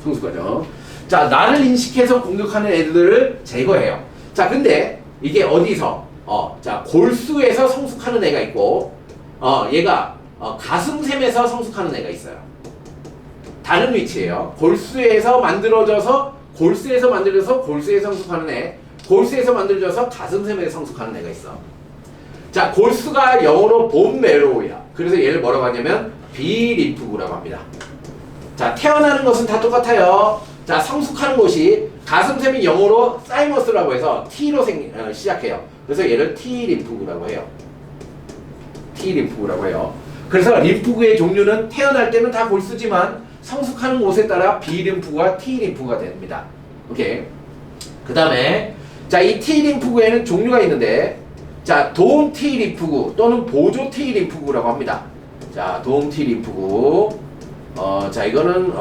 성숙과정. 자, 나를 인식해서 공격하는 애들을 제거해요. 자, 근데 이게 어디서? 자, 골수에서 성숙하는 애가 있고, 얘가 가슴샘에서 성숙하는 애가 있어요. 다른 위치예요. 골수에서 만들어져서 골수에서 성숙하는 애, 골수에서 만들어져서 가슴샘에서 성숙하는 애가 있어. 자, 골수가 영어로 본메로우야. 그래서 얘를 뭐라고 하냐면 비림프구라고 합니다. 자, 태어나는 것은 다 똑같아요. 자, 성숙하는 곳이 가슴샘이 영어로 사이머스라고 해서 T로 시작해요. 그래서 얘를 T림프구라고 해요. T림프구라고 해요. 그래서 림프구의 종류는 태어날 때는 다 골수지만 성숙하는 곳에 따라 B림프구와 T림프구가 됩니다. 오케이. 그 다음에 자, 이 T림프구에는 종류가 있는데, 자, 도움 T림프구 또는 보조 T림프구라고 합니다. 자, 도움 T림프구. 자, 이거는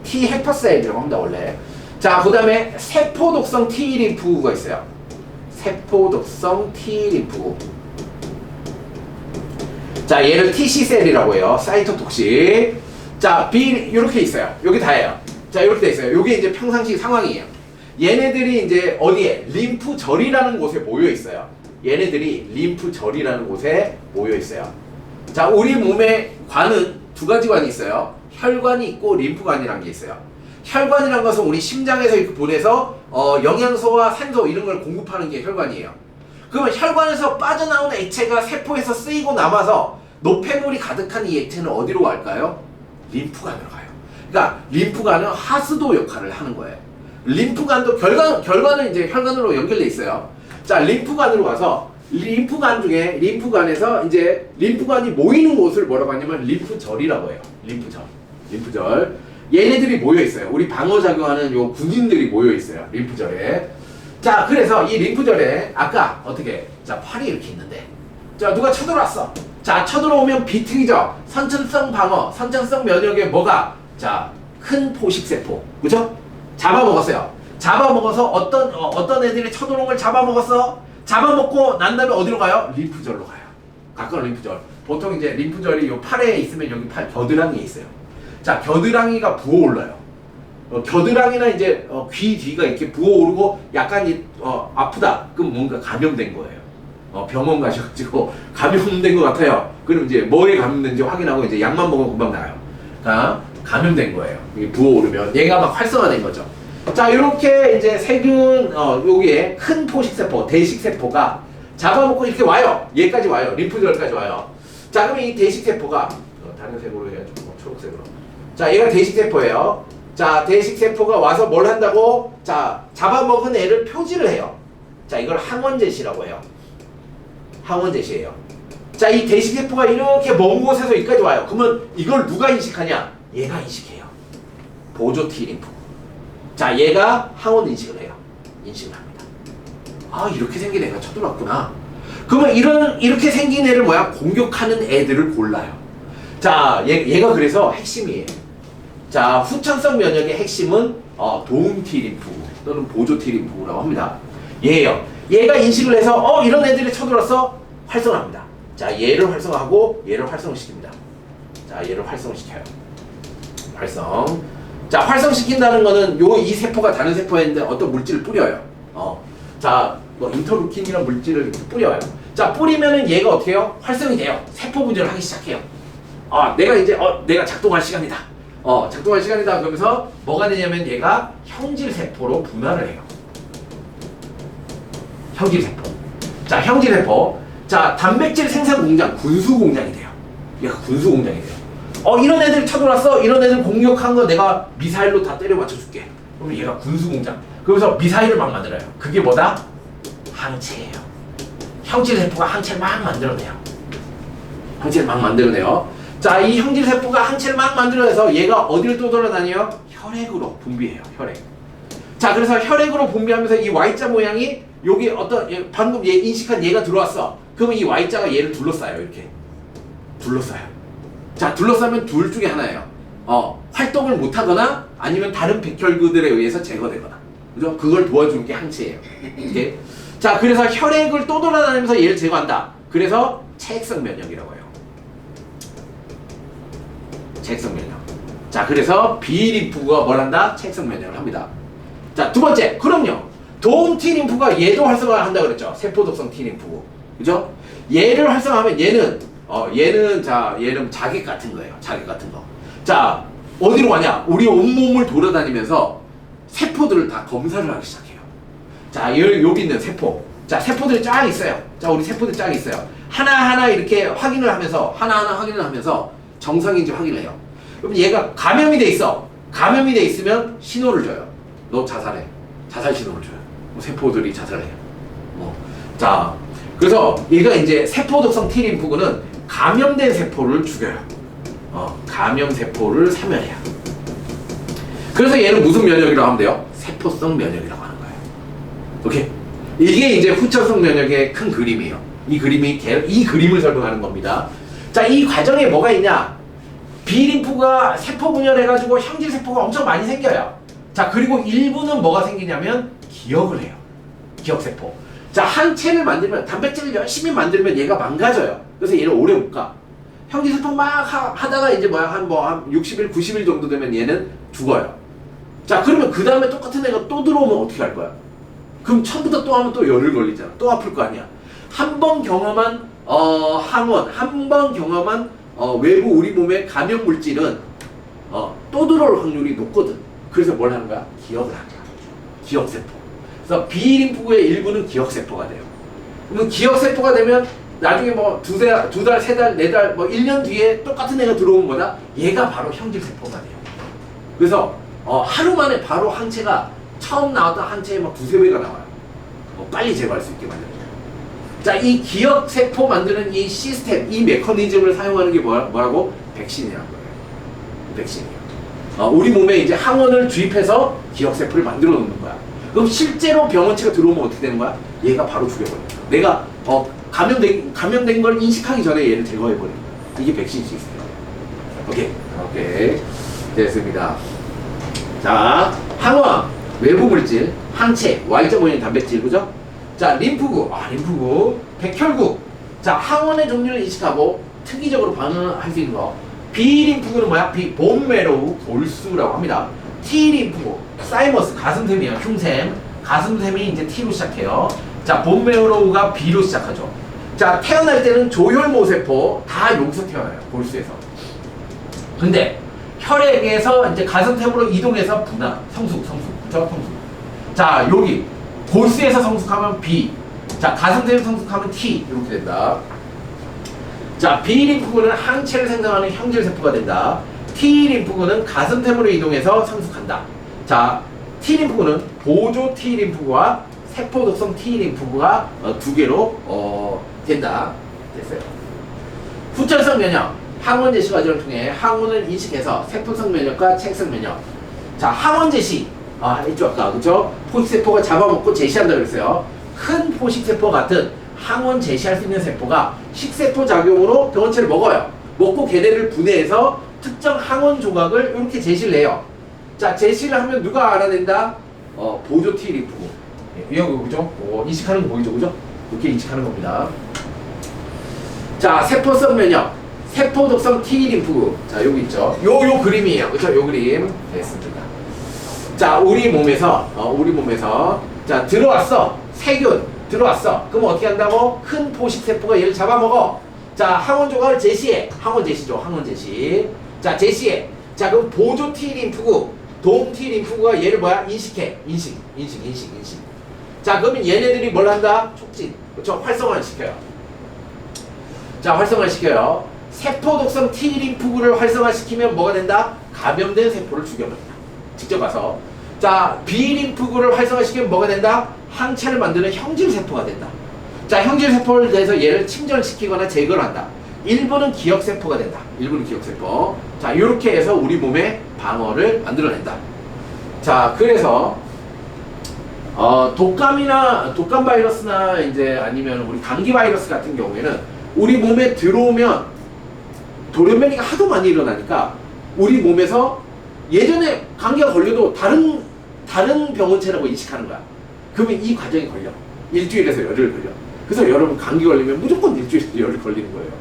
T 헤퍼셀이라고 합니다, 원래. 자, 그 다음에 세포독성 T림프구가 있어요. 세포독성 T림프구. 자, 얘를 TC셀이라고 해요. 사이토톡식. 자, 이렇게 있어요. 여기 다예요. 자, 이렇게 돼 있어요. 이게 이제 평상시 상황이에요. 얘네들이 이제 어디에? 림프절이라는 곳에 모여 있어요. 얘네들이 림프절이라는 곳에 모여 있어요. 자, 우리 몸의 관은 두 가지 관이 있어요. 혈관이 있고 림프관이라는 게 있어요. 혈관이라는 것은 우리 심장에서 이렇게 보내서 영양소와 산소 이런 걸 공급하는 게 혈관이에요. 그러면 혈관에서 빠져나오는 액체가 세포에서 쓰이고 남아서 노폐물이 가득한 이 액체는 어디로 갈까요? 림프관으로 가요. 그러니까 림프관은 하수도 역할을 하는 거예요. 림프관도 결과는 이제 혈관으로 연결돼 있어요. 자, 림프관으로 가서 림프관에서 이제 림프관이 모이는 곳을 뭐라고 하냐면 림프절이라고 해요. 림프절. 얘네들이 모여 있어요. 우리 방어작용하는 요 군인들이 모여 있어요. 림프절에. 자, 그래서 이 림프절에 아까 어떻게? 자, 팔이 이렇게 있는데. 자, 누가 쳐들어왔어. 자, 쳐들어오면 비트이죠. 선천성 방어, 선천성 면역에 뭐가? 자, 큰 포식세포. 그죠? 잡아먹었어요. 잡아먹어서 어떤 애들이 쳐들어온 걸 잡아먹었어? 잡아먹고 난 다음에 어디로 가요? 림프절로 가요. 가까운 림프절. 보통 이제 림프절이 요 팔에 있으면 여기 팔 겨드랑이에 있어요. 자, 겨드랑이가 부어올라요. 겨드랑이나 이제 귀 뒤가 이렇게 부어오르고 약간 아프다. 그럼 뭔가 감염된 거예요. 병원 가셔가지고 감염된 것 같아요. 그럼 이제 뭐에 감염된지 확인하고 이제 약만 먹으면 금방 나아요. 자, 감염된 거예요. 이게 부어오르면 얘가 막 활성화된 거죠. 자, 이렇게 이제 세균 여기에 큰 포식세포, 대식세포가 잡아먹고 이렇게 와요. 얘까지 와요. 림프절까지 와요. 자, 그럼 이 대식세포가 다른 색으로 해야죠. 초록색으로. 자, 얘가 대식세포예요. 자, 대식세포가 와서 뭘 한다고? 자, 잡아먹은 애를 표지를 해요. 자, 이걸 항원제시라고 해요. 항원제시예요. 자, 이 대식세포가 이렇게 먼 곳에서 여기까지 와요. 그러면 이걸 누가 인식하냐? 얘가 인식해요. 보조 T림프. 자, 얘가 항원 인식을 해요. 인식을 합니다. 아, 이렇게 생긴 애가 쳐들어왔구나. 그러면 이렇게 생긴 애를 뭐야? 공격하는 애들을 골라요. 자, 얘가 그래서 핵심이에요. 자, 후천성 면역의 핵심은 도움 T림프 또는 보조 T림프라고 합니다. 얘예요. 얘가 인식을 해서 이런 애들이 쳐들어왔어? 활성화합니다. 자, 얘를 활성화하고 얘를 활성시킵니다. 자, 얘를 활성시켜요. 자, 활성시킨다는 거는 이 세포가 다른 세포에 있는데 어떤 물질을 뿌려요. 자, 뭐 인터루킨이라는 물질을 이렇게 뿌려요. 자, 뿌리면은 얘가 어떻게 해요? 활성이 돼요. 세포 분열을 하기 시작해요. 내가 이제 내가 작동할 시간이다. 작동할 시간이다. 그러면서 뭐가 되냐면 얘가 형질세포로 분할을 해요. 형질세포. 자, 형질세포. 자, 단백질 생산 공장, 군수 공장이 돼요. 얘가 군수 공장이 돼요. 이런 애들 쳐들어왔어. 이런 애들 공격한 거 내가 미사일로 다 때려 맞춰줄게. 그러면 얘가 군수 공장. 그러면서 미사일을 막 만들어요. 그게 뭐다? 항체예요. 형질세포가 항체를 막 만들어내요. 항체를 막 만들어내요. 자, 이 형질세포가 항체를 막 만들어내서 얘가 어디를 또 돌아다녀요? 혈액으로 분비해요. 혈액. 자, 그래서 혈액으로 분비하면서 이 Y자 모양이 여기 방금 얘 인식한 얘가 들어왔어. 그러면 이 Y자가 얘를 둘러싸요. 이렇게 둘러싸요. 자, 둘러싸면 둘 중에 하나예요. 활동을 못하거나 아니면 다른 백혈구들에 의해서 제거되거나. 그죠? 그걸 도와주는 게 항체예요. 이렇게. 자, 그래서 혈액을 또 돌아다니면서 얘를 제거한다. 그래서 체액성 면역이라고 해요. 체액성 면역. 자, 그래서 B림프구가 뭘 한다? 체액성 면역을 합니다. 자, 두 번째. 그럼요. 도움 T림프가 얘도 활성화를 한다 그랬죠. 세포독성 T림프구. 그죠? 얘를 활성화하면 얘는 얘는 자객 같은 거예요. 자객 같은 거. 자, 어디로 가냐? 우리 온몸을 돌아다니면서 세포들을 다 검사를 하기 시작해요. 자, 여기 있는 세포. 자, 세포들이 쫙 있어요. 자, 우리 세포들 쫙 있어요. 하나하나 이렇게 확인을 하면서 정상인지 확인을 해요. 그럼 얘가 감염이 돼 있어. 감염이 돼 있으면 신호를 줘요. 너 자살해. 자살 신호를 줘요. 세포들이 자살해요. 자, 그래서 얘가 이제 세포독성 T림프구는 감염된 세포를 죽여요. 감염 세포를 사멸해요. 그래서 얘는 무슨 면역이라고 하면 돼요? 세포성 면역이라고 하는 거예요. 오케이? 이게 이제 후천성 면역의 큰 그림이에요. 이 그림을 설명하는 겁니다. 자, 이 과정에 뭐가 있냐? B림프가 세포 분열해가지고 형질세포가 엄청 많이 생겨요. 자, 그리고 일부는 뭐가 생기냐면 기억을 해요. 기억세포. 자, 항체를 만들면, 단백질을 열심히 만들면 얘가 망가져요. 그래서 얘를 오래 못 가. 형질세포 막 하다가 이제 한 60일, 90일 정도 되면 얘는 죽어요. 자, 그러면 그 다음에 똑같은 애가 또 들어오면 어떻게 할 거야? 그럼 처음부터 또 하면 또 열을 걸리잖아. 또 아플 거 아니야. 한 번 경험한 항원, 한 번 경험한 외부 우리 몸의 감염 물질은 또 들어올 확률이 높거든. 그래서 뭘 하는 거야? 기억을 하는 거야. 기억세포. 그래서 B림프구의 일부는 기억세포가 돼요. 그럼 기억세포가 되면 나중에 두 달, 세 달, 네 달, 1년 뒤에 똑같은 애가 들어오면 뭐다? 얘가 바로 형질세포가 돼요. 그래서 하루 만에 바로 항체가 처음 나왔던 항체의 두세 배가 나와요. 빨리 제거할 수 있게 만들어요. 자, 이 기억세포 만드는 이 시스템, 이 메커니즘을 사용하는 게 뭐라고? 백신이라는 거예요. 백신이에요. 우리 몸에 이제 항원을 주입해서 기억세포를 만들어 놓는 거야. 그럼 실제로 병원체가 들어오면 어떻게 되는 거야? 얘가 바로 죽여버려. 내가 감염된 걸 인식하기 전에 얘를 제거해버리는 거야. 이게 백신 시스템이에요. 오케이. 됐습니다. 자, 항원, 외부 물질, 항체, Y자 모양의 단백질, 그죠? 자, 림프구, 백혈구. 자, 항원의 종류를 인식하고 특이적으로 반응할 수 있는 거. B림프구는 뭐야? 본메로우, 골수라고 합니다. T림프구, 사이머스, 가슴샘이에요. 흉샘. 가슴샘이 이제 T로 시작해요. 자, 본메로우가 B로 시작하죠. 자, 태어날 때는 조혈모세포 다 여기서 태어나요. 골수에서. 근데 혈액에서 이제 가슴샘으로 이동해서 분화, 성숙. 그쵸? 성숙. 자, 여기 골수에서 성숙하면 B. 자, 가슴샘에서 성숙하면 T. 이렇게 된다. 자, B림프구는 항체를 생성하는 형질세포가 된다. T림프구는 가슴샘으로 이동해서 성숙한다. 자, T림프구는 보조 T림프구와 세포독성 T림프구가 두 개로 된다. 됐어요. 후천성 면역. 항원 제시 과정을 통해 항원을 인식해서 세포성 면역과 체액성 면역. 자, 항원 제시. 이쪽 아까 그죠? 포식세포가 잡아먹고 제시한다 그랬어요. 큰 포식세포 같은 항원 제시할 수 있는 세포가 식세포 작용으로 병원체를 먹어요. 먹고 걔네를 분해해서 특정 항원 조각을 이렇게 제시를 해요. 자, 제시를 하면 누가 알아낸다? 보조 T림프구. 이거 그죠? 인식하는 거 보이죠? 그죠? 이렇게 인식하는 겁니다. 자, 세포성 면역. 세포독성 T림프구. 자, 여기 있죠? 요 그림이에요. 그죠? 요 그림. 됐습니다. 자, 우리 몸에서 자, 들어왔어. 세균. 들어왔어. 그럼 어떻게 한다고? 큰 포식 세포가 얘를 잡아먹어. 자, 항원 조각을 제시해. 항원 제시죠. 항원 제시. 자, 제시해. 자, 그럼 보조 T 림프구, 도움 T 림프구가 얘를 뭐야? 인식해. 인식. 자, 그러면 얘네들이 뭘 한다? 촉진. 그렇죠? 활성화를 시켜요. 자, 활성화를 시켜요. 세포 독성 T 림프구를 활성화시키면 뭐가 된다? 감염된 세포를 죽여버린다. 직접 가서. 자, B 림프구를 활성화시키면 뭐가 된다? 항체를 만드는 형질 세포가 된다. 자, 형질 세포를 내서 얘를 침전시키거나 제거를 한다. 일부는 기억 세포가 된다. 일부는 기억 세포. 자, 이렇게 해서 우리 몸의 방어를 만들어낸다. 자, 그래서 독감 바이러스나 이제 아니면 우리 감기 바이러스 같은 경우에는 우리 몸에 들어오면 돌연변이가 하도 많이 일어나니까 우리 몸에서 예전에 감기가 걸려도 다른 병원체라고 인식하는 거야. 그러면 이 과정이 걸려. 일주일에서 열흘 걸려. 그래서 여러분 감기 걸리면 무조건 일주일에서 열흘 걸리는 거예요.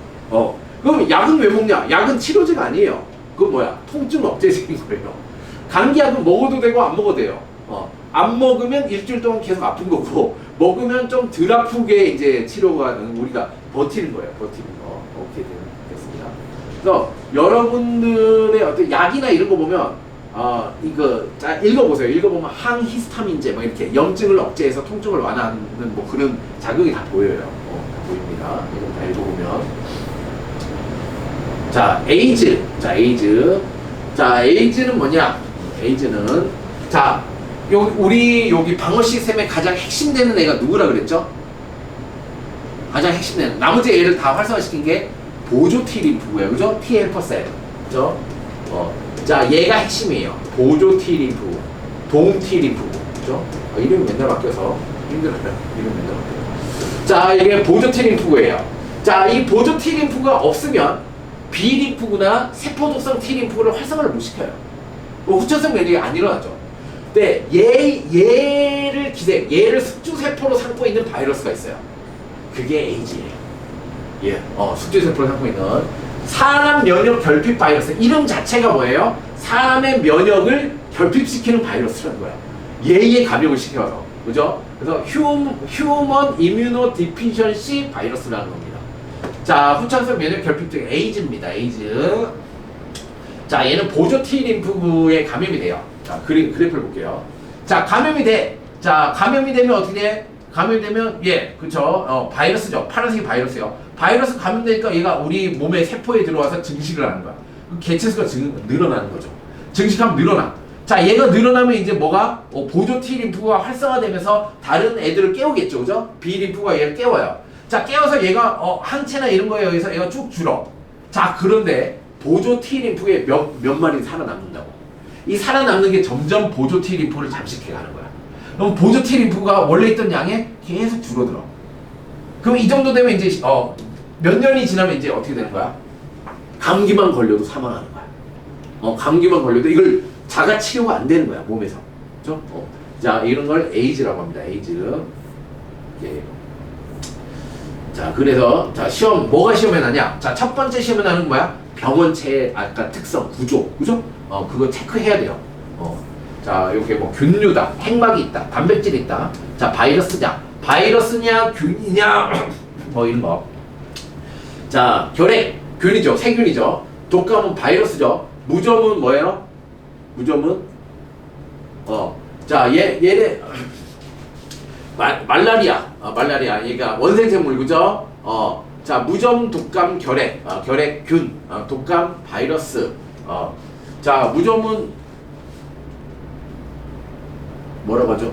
그러면 약은 왜 먹냐? 약은 치료제가 아니에요. 그건 뭐야? 통증 억제제인 거예요. 감기약은 먹어도 되고 안 먹어도 돼요. 안 먹으면 일주일 동안 계속 아픈 거고, 먹으면 좀 덜 아프게 이제 치료가 우리가 버티는 거예요. 버티는 거. 오케이, 됐습니다. 그래서 여러분들의 어떤 약이나 이런 거 보면 이거 자 읽어보세요. 읽어보면 항히스타민제 막 이렇게 염증을 억제해서 통증을 완화하는 뭐 그런 자극이 다 보여요. 다 보입니다. 이거 다 읽어보면. 자, 에이즈. 자, 에이즈는 뭐냐? 에이즈는 자, 우리 여기 방어 시스템의 가장 핵심되는 애가 누구라 그랬죠? 가장 핵심되는 나머지 애를 다 활성화시킨 게 보조 T 림프구예요. 그죠? T 헬퍼셀. 그죠? 자, 얘가 핵심이에요. 보조 T 림프구, 도움 T 림프구. 그죠? 이름이 맨날 바뀌어서 힘들어요. 이름 맨날 바뀌어서. 자, 이게 보조 T 림프구예요. 자, 이 보조 T 림프구가 없으면 B 림프구나 세포 독성 T 림프구를 활성화를 못 시켜요. 후천성 면역이 안 일어나죠. 근데 얘를 숙주세포로 삼고 있는 바이러스가 있어요. 그게 에이즈예요. 숙주세포를 삼고 있는 사람 면역 결핍 바이러스. 이름 자체가 뭐예요? 사람의 면역을 결핍시키는 바이러스라는 거야. 얘의 감염을 시켜서. 그죠? 그래서 휴먼 이뮤노 디피션시 바이러스라는 겁니다. 자, 후천성 면역 결핍 중 에이즈입니다. 에이즈. 자, 얘는 보조 T 림프구에 감염이 돼요. 자, 그래프를 볼게요. 자, 감염이 돼. 자, 감염이 되면 어떻게 돼? 감염이 되면, 그쵸. 바이러스죠. 파란색이 바이러스요. 바이러스 감염되니까 얘가 우리 몸의 세포에 들어와서 증식을 하는 거야. 개체수가 늘어나는 거죠. 증식하면 늘어나. 자, 얘가 늘어나면 이제 뭐가? 보조 T 림프가 활성화되면서 다른 애들을 깨우겠죠. 그죠? B 림프가 얘를 깨워요. 자, 깨워서 얘가, 항체나 이런 거에 의해서 얘가 쭉 줄어. 자, 그런데 보조 T 림프에 몇 마리 살아남는다고. 이 살아남는 게 점점 보조 T 림프를 잠식해 가는 거야. 그럼 보조 T 림프가 원래 있던 양에 계속 줄어들어. 그럼 이 정도 되면 이제 몇 년이 지나면 이제 어떻게 되는 거야? 감기만 걸려도 사망하는 거야. 감기만 걸려도 이걸 자가 치료가 안 되는 거야, 몸에서. 그렇죠? 자, 이런 걸 에이즈라고 합니다. 에이즈. 예. 자, 그래서 자, 뭐가 시험에 나냐? 자, 첫 번째 시험에 나는 뭐야? 병원체의 아까 특성, 구조. 그죠? 그거 체크해야 돼요. 자, 이렇게 뭐 균류다, 핵막이 있다, 단백질이 있다. 자, 바이러스냐, 균이냐, 뭐 이런 거. 자, 결핵, 균이죠, 세균이죠. 독감은 바이러스죠. 무좀은 뭐예요? 무좀은 자, 얘네 말라리아, 얘가 원생생물, 그죠? 자, 무좀, 독감, 결핵, 결핵균, 독감, 바이러스. 자, 무좀은 뭐라고 하죠?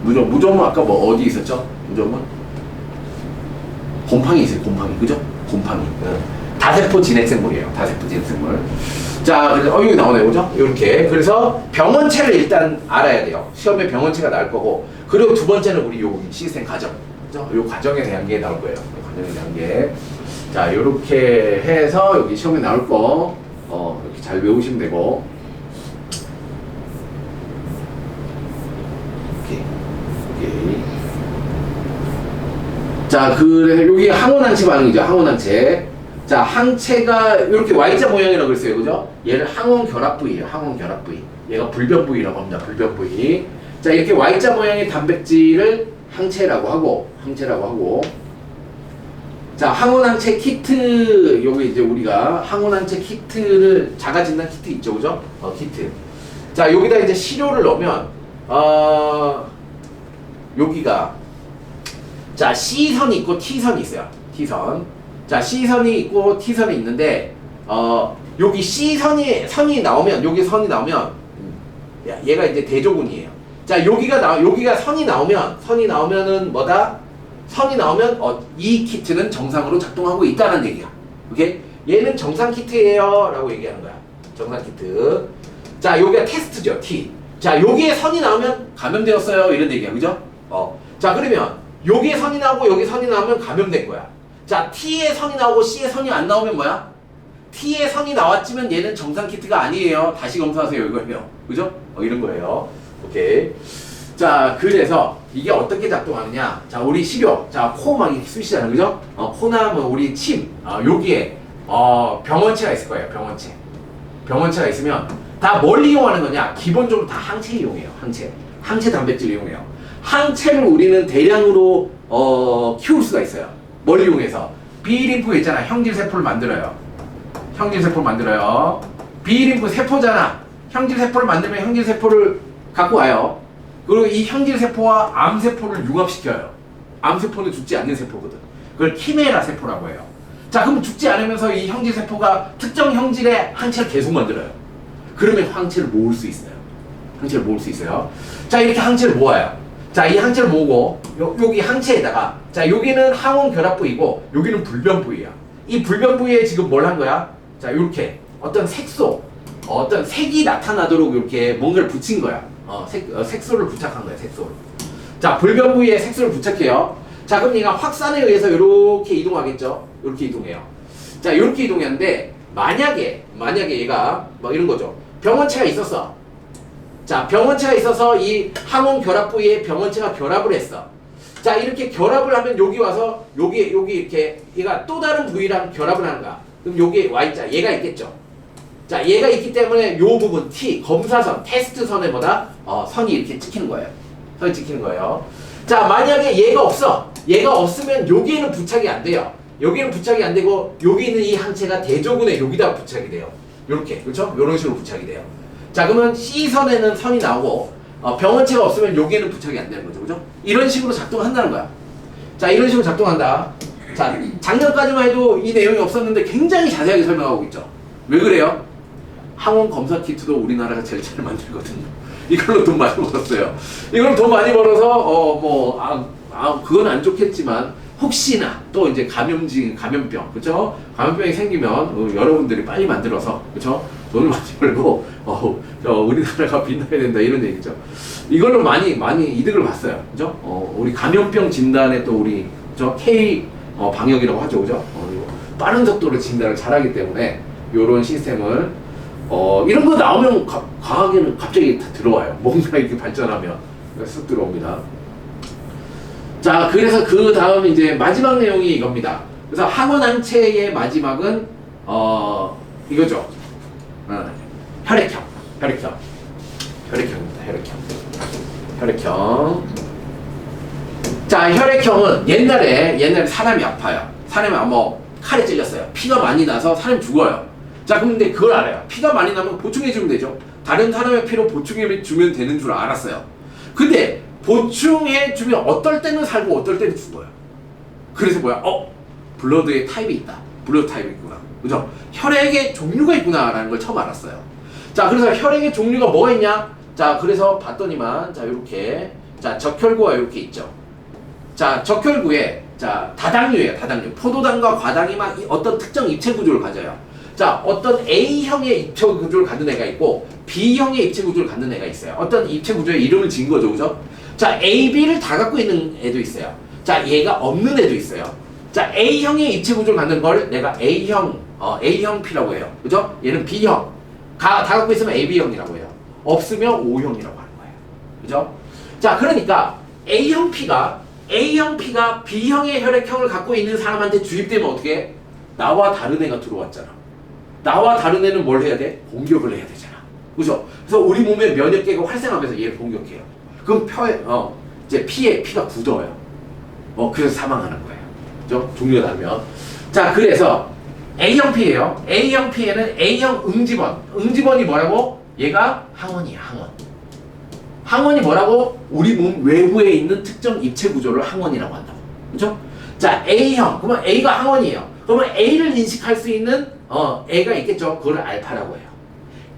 무좀은 아까 뭐 어디 있었죠? 무좀은 곰팡이 있어요. 곰팡이, 그죠? 곰팡이. 다세포 진핵생물이에요. 다세포 진핵생물. 자, 그래서 여기 나오네요, 그죠? 이렇게. 그래서 병원체를 일단 알아야 돼요. 시험에 병원체가 나올 거고, 그리고 두 번째는 우리 요 시스템 과정, 그죠? 요 과정에 대한 게 나올 거예요. 과정에 대한 게. 자, 요렇게 해서 여기 시험에 나올 거, 이렇게 잘 외우시면 되고. 오케이. 자, 그래 여기 항원항체 반응이죠. 항원항체. 자, 항체가 이렇게 Y자 모양이라고 그랬어요, 그죠? 얘를 항원 결합 부위예요. 항원 결합 부위. 얘가 불변 부위라고 합니다. 불변 부위. 자, 이렇게 Y자 모양의 단백질을 항체라고 하고, 자, 항원항체 키트, 여기 이제 우리가 항원항체 키트를 자가진단 키트 있죠, 그죠? 키트. 자, 여기다 이제 시료를 넣으면, 여기가, 자, C선이 있고 T선이 있어요. T선. 자, C선이 있고 T선이 있는데, 여기 선이 나오면, 여기 선이 나오면, 얘가 이제 대조군이에요. 자, 여기가 선이 나오면은 뭐다? 선이 나오면 이 키트는 정상으로 작동하고 있다는 얘기야. 오케이? 얘는 정상 키트예요 라고 얘기하는 거야. 정상 키트. 자, 여기가 테스트죠. T. 자, 여기에 선이 나오면 감염되었어요 이런 얘기야. 그죠? 자, 그러면 여기에 선이 나오고 여기 선이 나오면 감염된 거야. 자, T에 선이 나오고 C에 선이 안 나오면 뭐야? T에 선이 나왔지만 얘는 정상 키트가 아니에요. 다시 검사하세요 이거예요. 그죠? 이런 거예요. 오케이. 자, 그래서 이게 어떻게 작동하느냐? 자, 우리 시료, 자, 코 막 이렇게 쑤시잖아요, 그죠? 코나 뭐 우리 침, 여기에 병원체가 있을 거예요, 병원체가 있으면 다 뭘 이용하는 거냐? 기본적으로 다 항체 이용해요, 항체 단백질 이용해요. 항체를 우리는 대량으로 키울 수가 있어요. 뭘 이용해서? B림프 있잖아, 형질세포를 만들어요. B림프 세포잖아. 형질세포를 만들면 형질세포를 갖고 와요. 그리고 이 형질세포와 암세포를 융합시켜요. 암세포는 죽지 않는 세포거든. 그걸 키메라 세포라고 해요. 자, 그럼 죽지 않으면서 이 형질세포가 특정 형질의 항체를 계속 만들어요. 그러면 항체를 모을 수 있어요. 자, 이렇게 항체를 모아요. 자, 이 항체를 모으고 여기 항체에다가, 자, 여기는 항원 결합 부위고 여기는 불변 부위야. 이 불변 부위에 지금 뭘 한 거야? 자, 이렇게 어떤 색소, 어떤 색이 나타나도록 이렇게 뭔가를 붙인 거야. 색소를 부착한 거야, 색소를. 자, 불변 부위에 색소를 부착해요. 자, 그럼 얘가 확산에 의해서 이렇게 이동하겠죠? 이렇게 이동해요. 자, 이렇게 이동하는데, 만약에 얘가 뭐 이런 거죠. 병원체가 있었어. 자, 병원체가 있어서 이 항원 결합 부위에 병원체가 결합을 했어. 자, 이렇게 결합을 하면 여기 와서, 여기 이렇게, 얘가 또 다른 부위랑 결합을 하는 거야. 그럼 여기에 Y자, 얘가 있겠죠? 자, 얘가 있기 때문에 요 부분 T, 검사선, 테스트선에 보다 선이 이렇게 찍히는 거예요. 자, 만약에 얘가 없어. 얘가 없으면 여기에는 부착이 안 돼요. 여기는 부착이 안 되고 여기 있는 이 항체가 대조군에 여기다 부착이 돼요. 요렇게, 그렇죠? 요런 식으로 부착이 돼요. 자, 그러면 C선에는 선이 나오고 병원체가 없으면 여기에는 부착이 안 되는 거죠. 그죠? 이런 식으로 작동한다는 거야. 자, 이런 식으로 작동한다. 자, 작년까지만 해도 이 내용이 없었는데 굉장히 자세하게 설명하고 있죠. 왜 그래요? 항원 검사 키트도 우리나라가 제일 잘 만들거든요. 이걸로 돈 많이 벌었어요. 이걸로 돈 많이 벌어서 그건 안 좋겠지만 혹시나 또 이제 감염병, 그렇죠? 감염병이 생기면 여러분들이 빨리 만들어서, 그렇죠? 돈을 많이 벌고 우리나라가 빛나야 된다 이런 얘기죠. 이걸로 많이 이득을 봤어요, 그렇죠? 우리 감염병 진단에 또 우리 K 방역이라고 하죠, 그죠? 빠른 속도로 진단을 잘하기 때문에 이런 시스템을 이런 거 나오면 과학에는 갑자기 다 들어와요. 뭔가 이렇게 발전하면 쓱 들어옵니다. 자, 그래서 그 다음 이제 마지막 내용이 이겁니다. 그래서 항원항체의 마지막은 이거죠. 혈액형. 자, 혈액형은 옛날에 사람이 아파요. 사람이 뭐 칼에 찔렸어요. 피가 많이 나서 사람이 죽어요. 자, 근데 그걸 알아요. 피가 많이 나면 보충해주면 되죠. 다른 사람의 피로 보충해주면 되는 줄 알았어요. 근데 보충해주면 어떨 때는 살고 어떨 때는 죽어요. 그래서 뭐야? 블러드에 타입이 있다. 블러드 타입이 있구나. 그죠? 혈액의 종류가 있구나라는 걸 처음 알았어요. 자, 그래서 혈액의 종류가 뭐가 있냐? 자, 그래서 봤더니만, 자, 요렇게. 자, 적혈구가 이렇게 있죠. 자, 적혈구에, 자, 다당류예요, 다당류. 포도당과 과당이 막 어떤 특정 입체 구조를 가져요. 자, 어떤 A형의 입체 구조를 갖는 애가 있고 B형의 입체 구조를 갖는 애가 있어요. 어떤 입체 구조의 이름을 지은 거죠, 그죠? 자, A, B를 다 갖고 있는 애도 있어요. 자, 얘가 없는 애도 있어요. 자, A형의 입체 구조를 갖는 걸 내가 A형 P라고 해요. 그죠? 얘는 B형. 다 갖고 있으면 AB형이라고 해요. 없으면 O형이라고 하는 거예요. 그죠? 자, 그러니까 A형 P가 B형의 혈액형을 갖고 있는 사람한테 주입되면 어떻게 해? 나와 다른 애가 들어왔잖아. 나와 다른 애는 뭘 해야 돼? 공격을 해야 되잖아. 그죠? 그래서 우리 몸의 면역계가 활성하면서 얘를 공격해요. 그럼 이제 피가 굳어요. 그래서 사망하는 거예요. 그죠? 종류가 다르면. 자, 그래서 A형 피예요. A형 피에는 A형 응집원. 응집원이 뭐라고? 얘가 항원이야, 항원. 항원이 뭐라고? 우리 몸 외부에 있는 특정 입체 구조를 항원이라고 한다고. 그죠? 자, A형. 그러면 A가 항원이에요. 그러면 A를 인식할 수 있는 A가 있겠죠. 그걸 알파라고 해요.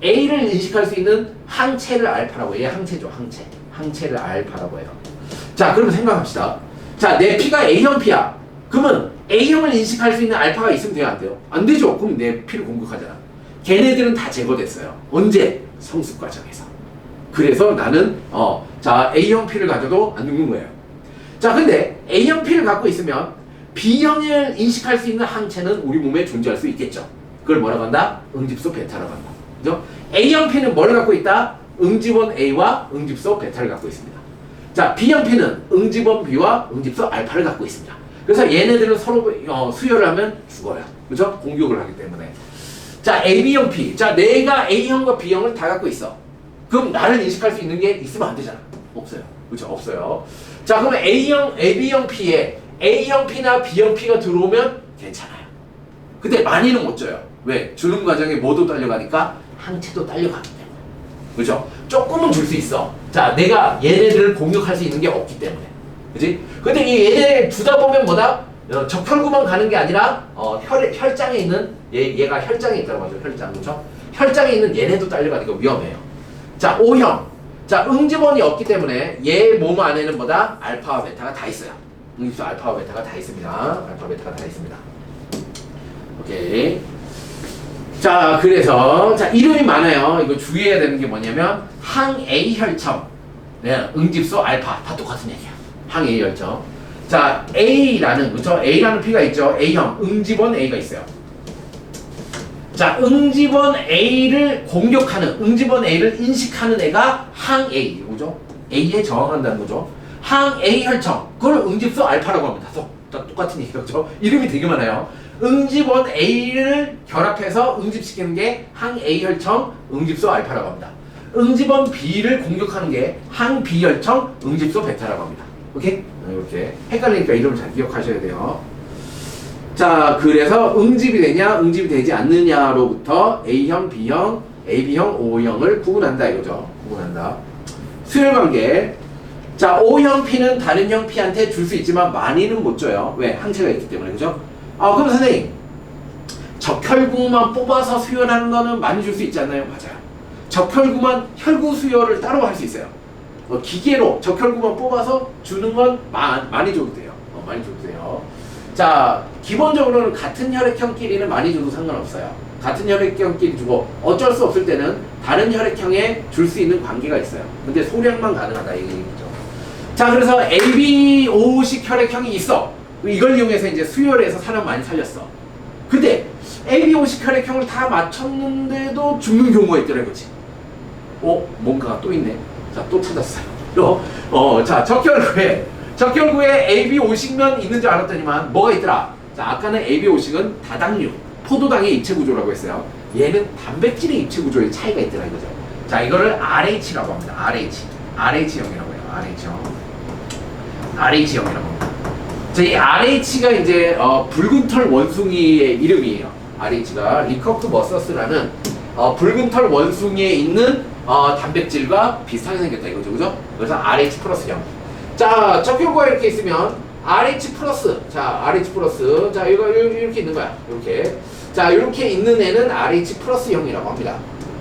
A를 인식할 수 있는 항체를 알파라고 해요. 얘 항체죠, 항체. 항체를 알파라고 해요. 자, 그러면 생각합시다. 자, 내 피가 A형 피야. 그러면 A형을 인식할 수 있는 알파가 있으면 돼요, 안 돼요? 안 되죠. 그럼 내 피를 공격하잖아. 걔네들은 다 제거됐어요. 언제? 성숙 과정에서. 그래서 나는 자, A형 피를 가져도 안 죽는 거예요. 자, 근데 A형 피를 갖고 있으면 B형을 인식할 수 있는 항체는 우리 몸에 존재할 수 있겠죠. 그걸 뭐라고 한다? 응집소 베타라고 한다. 그죠? A형 피는 뭘 갖고 있다? 응집원 A와 응집소 베타를 갖고 있습니다. 자, B형 피는 응집원 B와 응집소 알파를 갖고 있습니다. 그래서 얘네들은 서로 수혈을 하면 죽어요. 그죠? 공격을 하기 때문에. 자, AB형 P. 자, 내가 A형과 B형을 다 갖고 있어. 그럼 나를 인식할 수 있는 게 있으면 안 되잖아. 없어요. 그렇죠? 없어요. 자, 그러면 AB형 P에 A형 P나 B형 P가 들어오면 괜찮아요. 근데 많이는 못 줘요. 왜? 주는 과정에 뭐도 딸려가니까 항체도 딸려가기 때문에. 그렇죠? 조금은 줄 수 있어. 자, 내가 얘네들을 공격할 수 있는 게 없기 때문에. 그지? 근데 이 얘네 주다 보면 뭐다? 적혈구만 가는 게 아니라 혈장에 있는 얘가 혈장에 있다고 하죠. 혈장. 그렇죠? 혈장에 있는 얘네도 딸려가니까 위험해요. 자, O형. 자, 응집원이 없기 때문에 얘 몸 안에는 뭐다? 알파와 베타가 다 있어요. 응집소 알파와 베타가 다 있습니다. 알파 베타가 다 있습니다. 오케이. 자, 그래서 자, 이름이 많아요. 이거 주의해야 되는 게 뭐냐면 항A 혈청. 네, 응집소 알파 다 똑같은 얘기야. 항A 혈청. 자, A라는 그렇죠? A라는 P가 있죠. A형 응집원 A가 있어요. 자, 응집원 A를 공격하는, 응집원 A를 인식하는 애가 항A, 그죠? A에 저항한다는 거죠. 항A 혈청, 그걸 응집소 알파라고 합니다. 다 똑같은 얘기죠. 이름이 되게 많아요. 응집원 A를 결합해서 응집시키는 게 항A 혈청, 응집소 알파라고 합니다. 응집원 B를 공격하는 게 항B 혈청, 응집소 베타라고 합니다. 오케이? 이렇게 헷갈리니까 이름을 잘 기억하셔야 돼요. 자, 그래서 응집이 되냐, 응집이 되지 않느냐로부터 A형, B형, AB형, O형을 구분한다 이거죠. 구분한다. 수혈관계. 자, O형 P는 다른 형 P한테 줄 수 있지만 많이는 못 줘요. 왜? 항체가 있기 때문에. 그죠? 그럼 선생님, 적혈구만 뽑아서 수혈하는 거는 많이 줄 수 있지 않나요? 맞아요. 적혈구만 혈구 수혈을 따로 할 수 있어요. 기계로 적혈구만 뽑아서 주는 건 많이 줘도 돼요. 많이 줘도 돼요. 자, 기본적으로는 같은 혈액형끼리는 많이 줘도 상관없어요. 같은 혈액형끼리 주고 어쩔 수 없을 때는 다른 혈액형에 줄 수 있는 관계가 있어요. 근데 소량만 가능하다 이 얘기죠. 자, 그래서 ABO식 혈액형이 있어. 이걸 이용해서 이제 수혈해서 사람 많이 살렸어. 근데 ABO식 혈액형을 다 맞췄는데도 죽는 경우가 있더래, 그치? 뭔가가 또 있네. 자, 또 찾았어요. 자, 적혈구에 AB50면 있는 줄 알았더니만 뭐가 있더라? 자, 아까는 AB50은 다당류, 포도당의 입체 구조라고 했어요. 얘는 단백질의 입체 구조에 차이가 있더라 이거죠. 자, 이거를 RH라고 합니다. RH형이라고 해요. RH형이라고 합니다. 자, 이 RH가 이제 붉은 털 원숭이의 이름이에요. RH가 리커크머서스라는 붉은 털 원숭이에 있는 단백질과 비슷하게 생겼다 이거죠. 그죠? 그래서 RH 플러스형. 자, 적혈구가 이렇게 있으면 RH 플러스. 자, RH 플러스. 자, 이거 이렇게 있는 거야. 이렇게. 자, 이렇게 있는 애는 RH 플러스형이라고 합니다.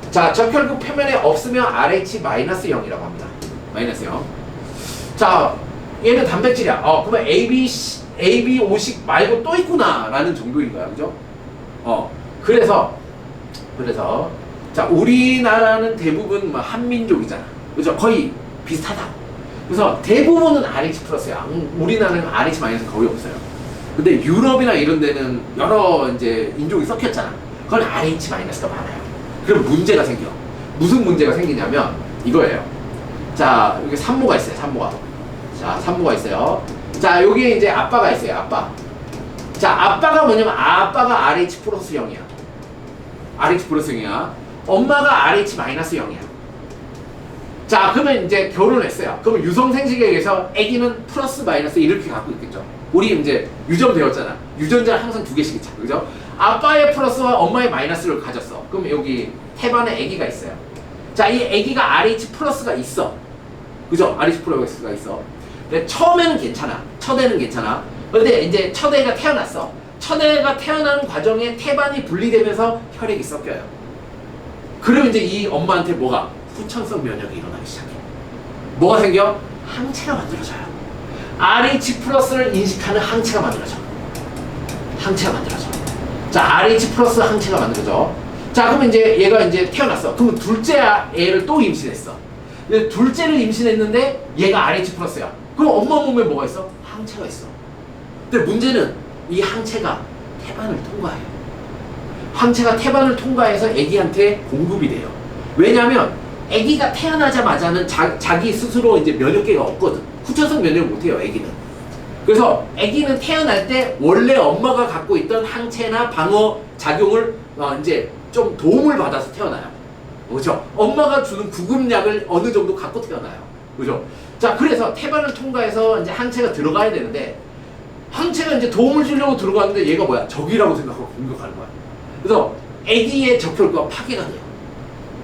자, 적혈구 표면에 없으면 RH 마이너스형이라고 합니다. 마이너스형. 자, 얘는 단백질이야. 그러면 AB50 말고 또 있구나 라는 정도인 거야. 그죠? 그래서 자, 우리나라는 대부분 한민족이잖아. 그죠? 거의 비슷하다. 그래서 대부분은 RH 플러스야. 우리나라는 RH 마이너스 거의 없어요. 근데 유럽이나 이런 데는 여러 이제 인종이 섞였잖아. 그건 RH 마이너스가 많아요. 그럼 문제가 생겨. 무슨 문제가 생기냐면 이거예요. 자, 여기 산모가 있어요. 산모가 있어요. 자, 여기에 이제 아빠가 있어요. 아빠. 자, 아빠가 뭐냐면 아빠가 RH 플러스형이야. RH 플러스형이야. 엄마가 RH-0이야. 자, 그러면 이제 결혼했어요. 그러면 유성생식에 의해서 아기는 플러스 마이너스 이렇게 갖고 있겠죠. 우리 이제 유전 배웠잖아. 유전자를 항상 2개씩 있잖아. 그죠? 아빠의 플러스와 엄마의 마이너스를 가졌어. 그럼 여기 태반에 아기가 있어요. 자, 이 아기가 RH 플러스가 있어. 그죠? RH 플러스가 있어. 근데 처음에는 괜찮아. 첫애는 괜찮아. 근데 이제 첫애가 태어났어. 첫애가 태어나는 과정에 태반이 분리되면서 혈액이 섞여요. 그러면 이제 이 엄마한테 뭐가? 후천성 면역이 일어나기 시작해. 뭐가 생겨? 항체가 만들어져요. RH 플러스를 인식하는 항체가 만들어져. 항체가 만들어져. 자, RH 플러스 항체가 만들어져. 자, 그러면 이제 얘가 이제 태어났어. 그럼 둘째 애를 또 임신했어. 근데 둘째를 임신했는데 얘가 RH 플러스야. 그럼 엄마 몸에 뭐가 있어? 항체가 있어. 근데 문제는 이 항체가 태반을 통과해요. 항체가 태반을 통과해서 아기한테 공급이 돼요. 왜냐하면 아기가 태어나자마자는 자기 스스로 이제 면역계가 없거든. 후천성 면역을 못해요, 아기는. 그래서 아기는 태어날 때 원래 엄마가 갖고 있던 항체나 방어 작용을 이제 좀 도움을 받아서 태어나요. 그죠? 엄마가 주는 구급약을 어느 정도 갖고 태어나요. 그죠? 자, 그래서 태반을 통과해서 이제 항체가 들어가야 되는데 항체가 이제 도움을 주려고 들어갔는데 얘가 뭐야? 적이라고 생각하고 공격하는 거야. 그래서 아기의 적혈구가 파괴가 돼요.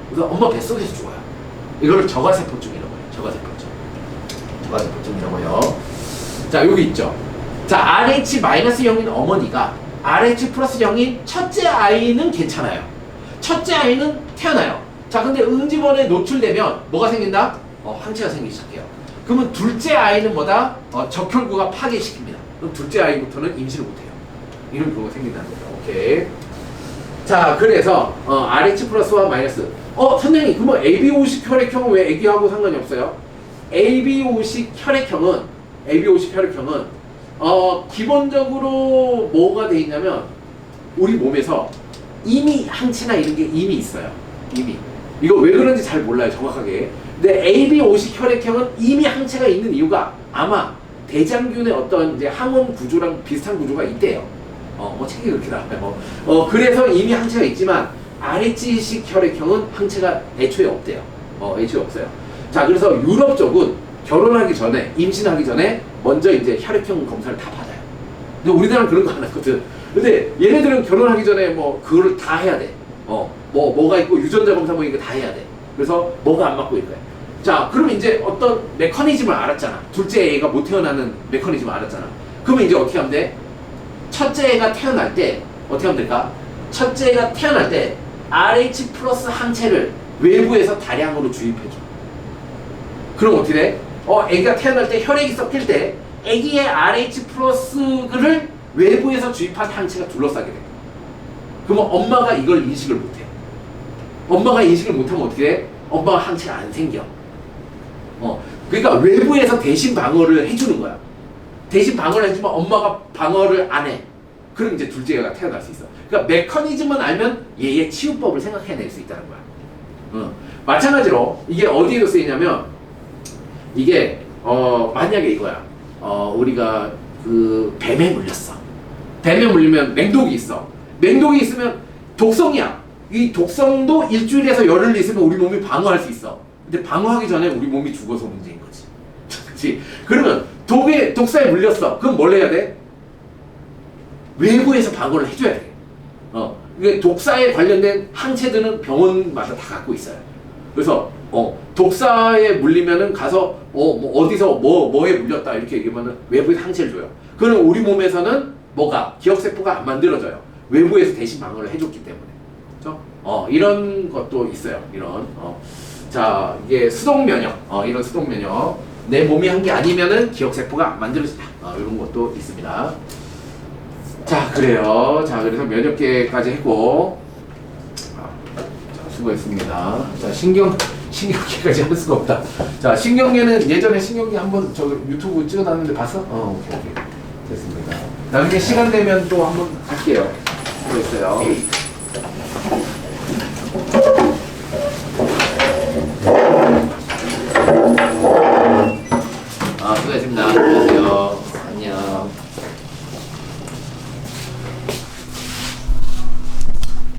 그래서 엄마 뱃속에서 죽어요. 이거를 저가세포증이라고 해요. 저가세포증. 저가세포증이라고요. 자, 여기 있죠. 자, RH-0인 어머니가 RH 플러스 0인 첫째 아이는 괜찮아요. 첫째 아이는 태어나요. 자, 근데 응집원에 노출되면 뭐가 생긴다? 항체가 생기기 시작해요. 그러면 둘째 아이는 뭐다? 적혈구가 파괴시킵니다. 그럼 둘째 아이부터는 임신을 못해요. 이런 경우가 생긴다는 거죠. 오케이. 자, 그래서 RH 플러스와 마이너스. 선생님, 그러면 ABO식 혈액형은 왜 애기하고 상관이 없어요? ABO식 혈액형은 기본적으로 뭐가 돼 있냐면 우리 몸에서 이미 항체나 이런 게 이미 있어요. 이미. 이거 왜 그런지 잘 몰라요, 정확하게. 근데 ABO식 혈액형은 이미 항체가 있는 이유가 아마 대장균의 어떤 이제 항원 구조랑 비슷한 구조가 있대요. 책이 그렇게 나와요. 그래서 이미 항체가 있지만 RH식 혈액형은 항체가 애초에 없대요. 애초에 없어요. 자, 그래서 유럽 쪽은 결혼하기 전에, 임신하기 전에 먼저 이제 혈액형 검사를 다 받아요. 근데 우리나라는 그런 거 안 하거든. 근데 얘네들은 결혼하기 전에 뭐 그거를 다 해야 돼. 뭐가 있고 유전자 검사 뭐 이거 다 해야 돼. 그래서 뭐가 안 맞고 있거야. 자, 그러면 이제 어떤 메커니즘을 알았잖아. 둘째 애가 못 태어나는 메커니즘을 알았잖아. 그러면 이제 어떻게 하면 돼? 첫째 애가 태어날 때 어떻게 하면 될까? 첫째 애가 태어날 때 RH 플러스 항체를 외부에서 다량으로 주입해줘. 그럼 어떻게 돼? 애가 태어날 때 혈액이 섞일 때 애기의 RH 플러스를 외부에서 주입한 항체가 둘러싸게 돼. 그러면 엄마가 이걸 인식을 못해. 엄마가 인식을 못하면 어떻게 돼? 엄마가 항체가 안 생겨. 그러니까 외부에서 대신 방어를 해주는 거야. 대신 방어를 해주면 엄마가 방어를 안 해. 그럼 이제 둘째가 태어날 수 있어. 그러니까 메커니즘만 알면 얘의 치유법을 생각해낼 수 있다는 거야. 마찬가지로 이게 어디에도 쓰이냐면 이게 만약에 이거야. 우리가 그 뱀에 물렸어. 뱀에 물리면 맹독이 있어. 맹독이 있으면 독성이야. 이 독성도 일주일에서 열흘 있으면 우리 몸이 방어할 수 있어. 근데 방어하기 전에 우리 몸이 죽어서 문제인 거지. 그렇지? 그러면 독사에 물렸어. 그럼 뭘 해야 돼? 외부에서 방어를 해줘야 돼. 이게 독사에 관련된 항체들은 병원마다 다 갖고 있어요. 그래서 독사에 물리면은 가서 어디서 뭐에 물렸다 이렇게 얘기하면은 외부에서 항체를 줘요. 그럼 우리 몸에서는 뭐가 기억세포가 안 만들어져요. 외부에서 대신 방어를 해줬기 때문에. 그렇죠? 이런 것도 있어요. 이런 자, 이게 수동 면역. 이런 수동 면역. 내 몸이 한 게 아니면은 기억세포가 안 만들어진다. 이런 것도 있습니다. 자, 그래요. 자, 그래서 면역계까지 했고, 자, 수고했습니다. 자, 신경계까지 할 수가 없다. 자, 신경계는 예전에 신경계 한번 저 유튜브 찍어놨는데 봤어? 오케이. 됐습니다. 나중에 시간 되면 또 한번 할게요. 수고했어요. 수고했습니다. 안녕하세요. 안녕.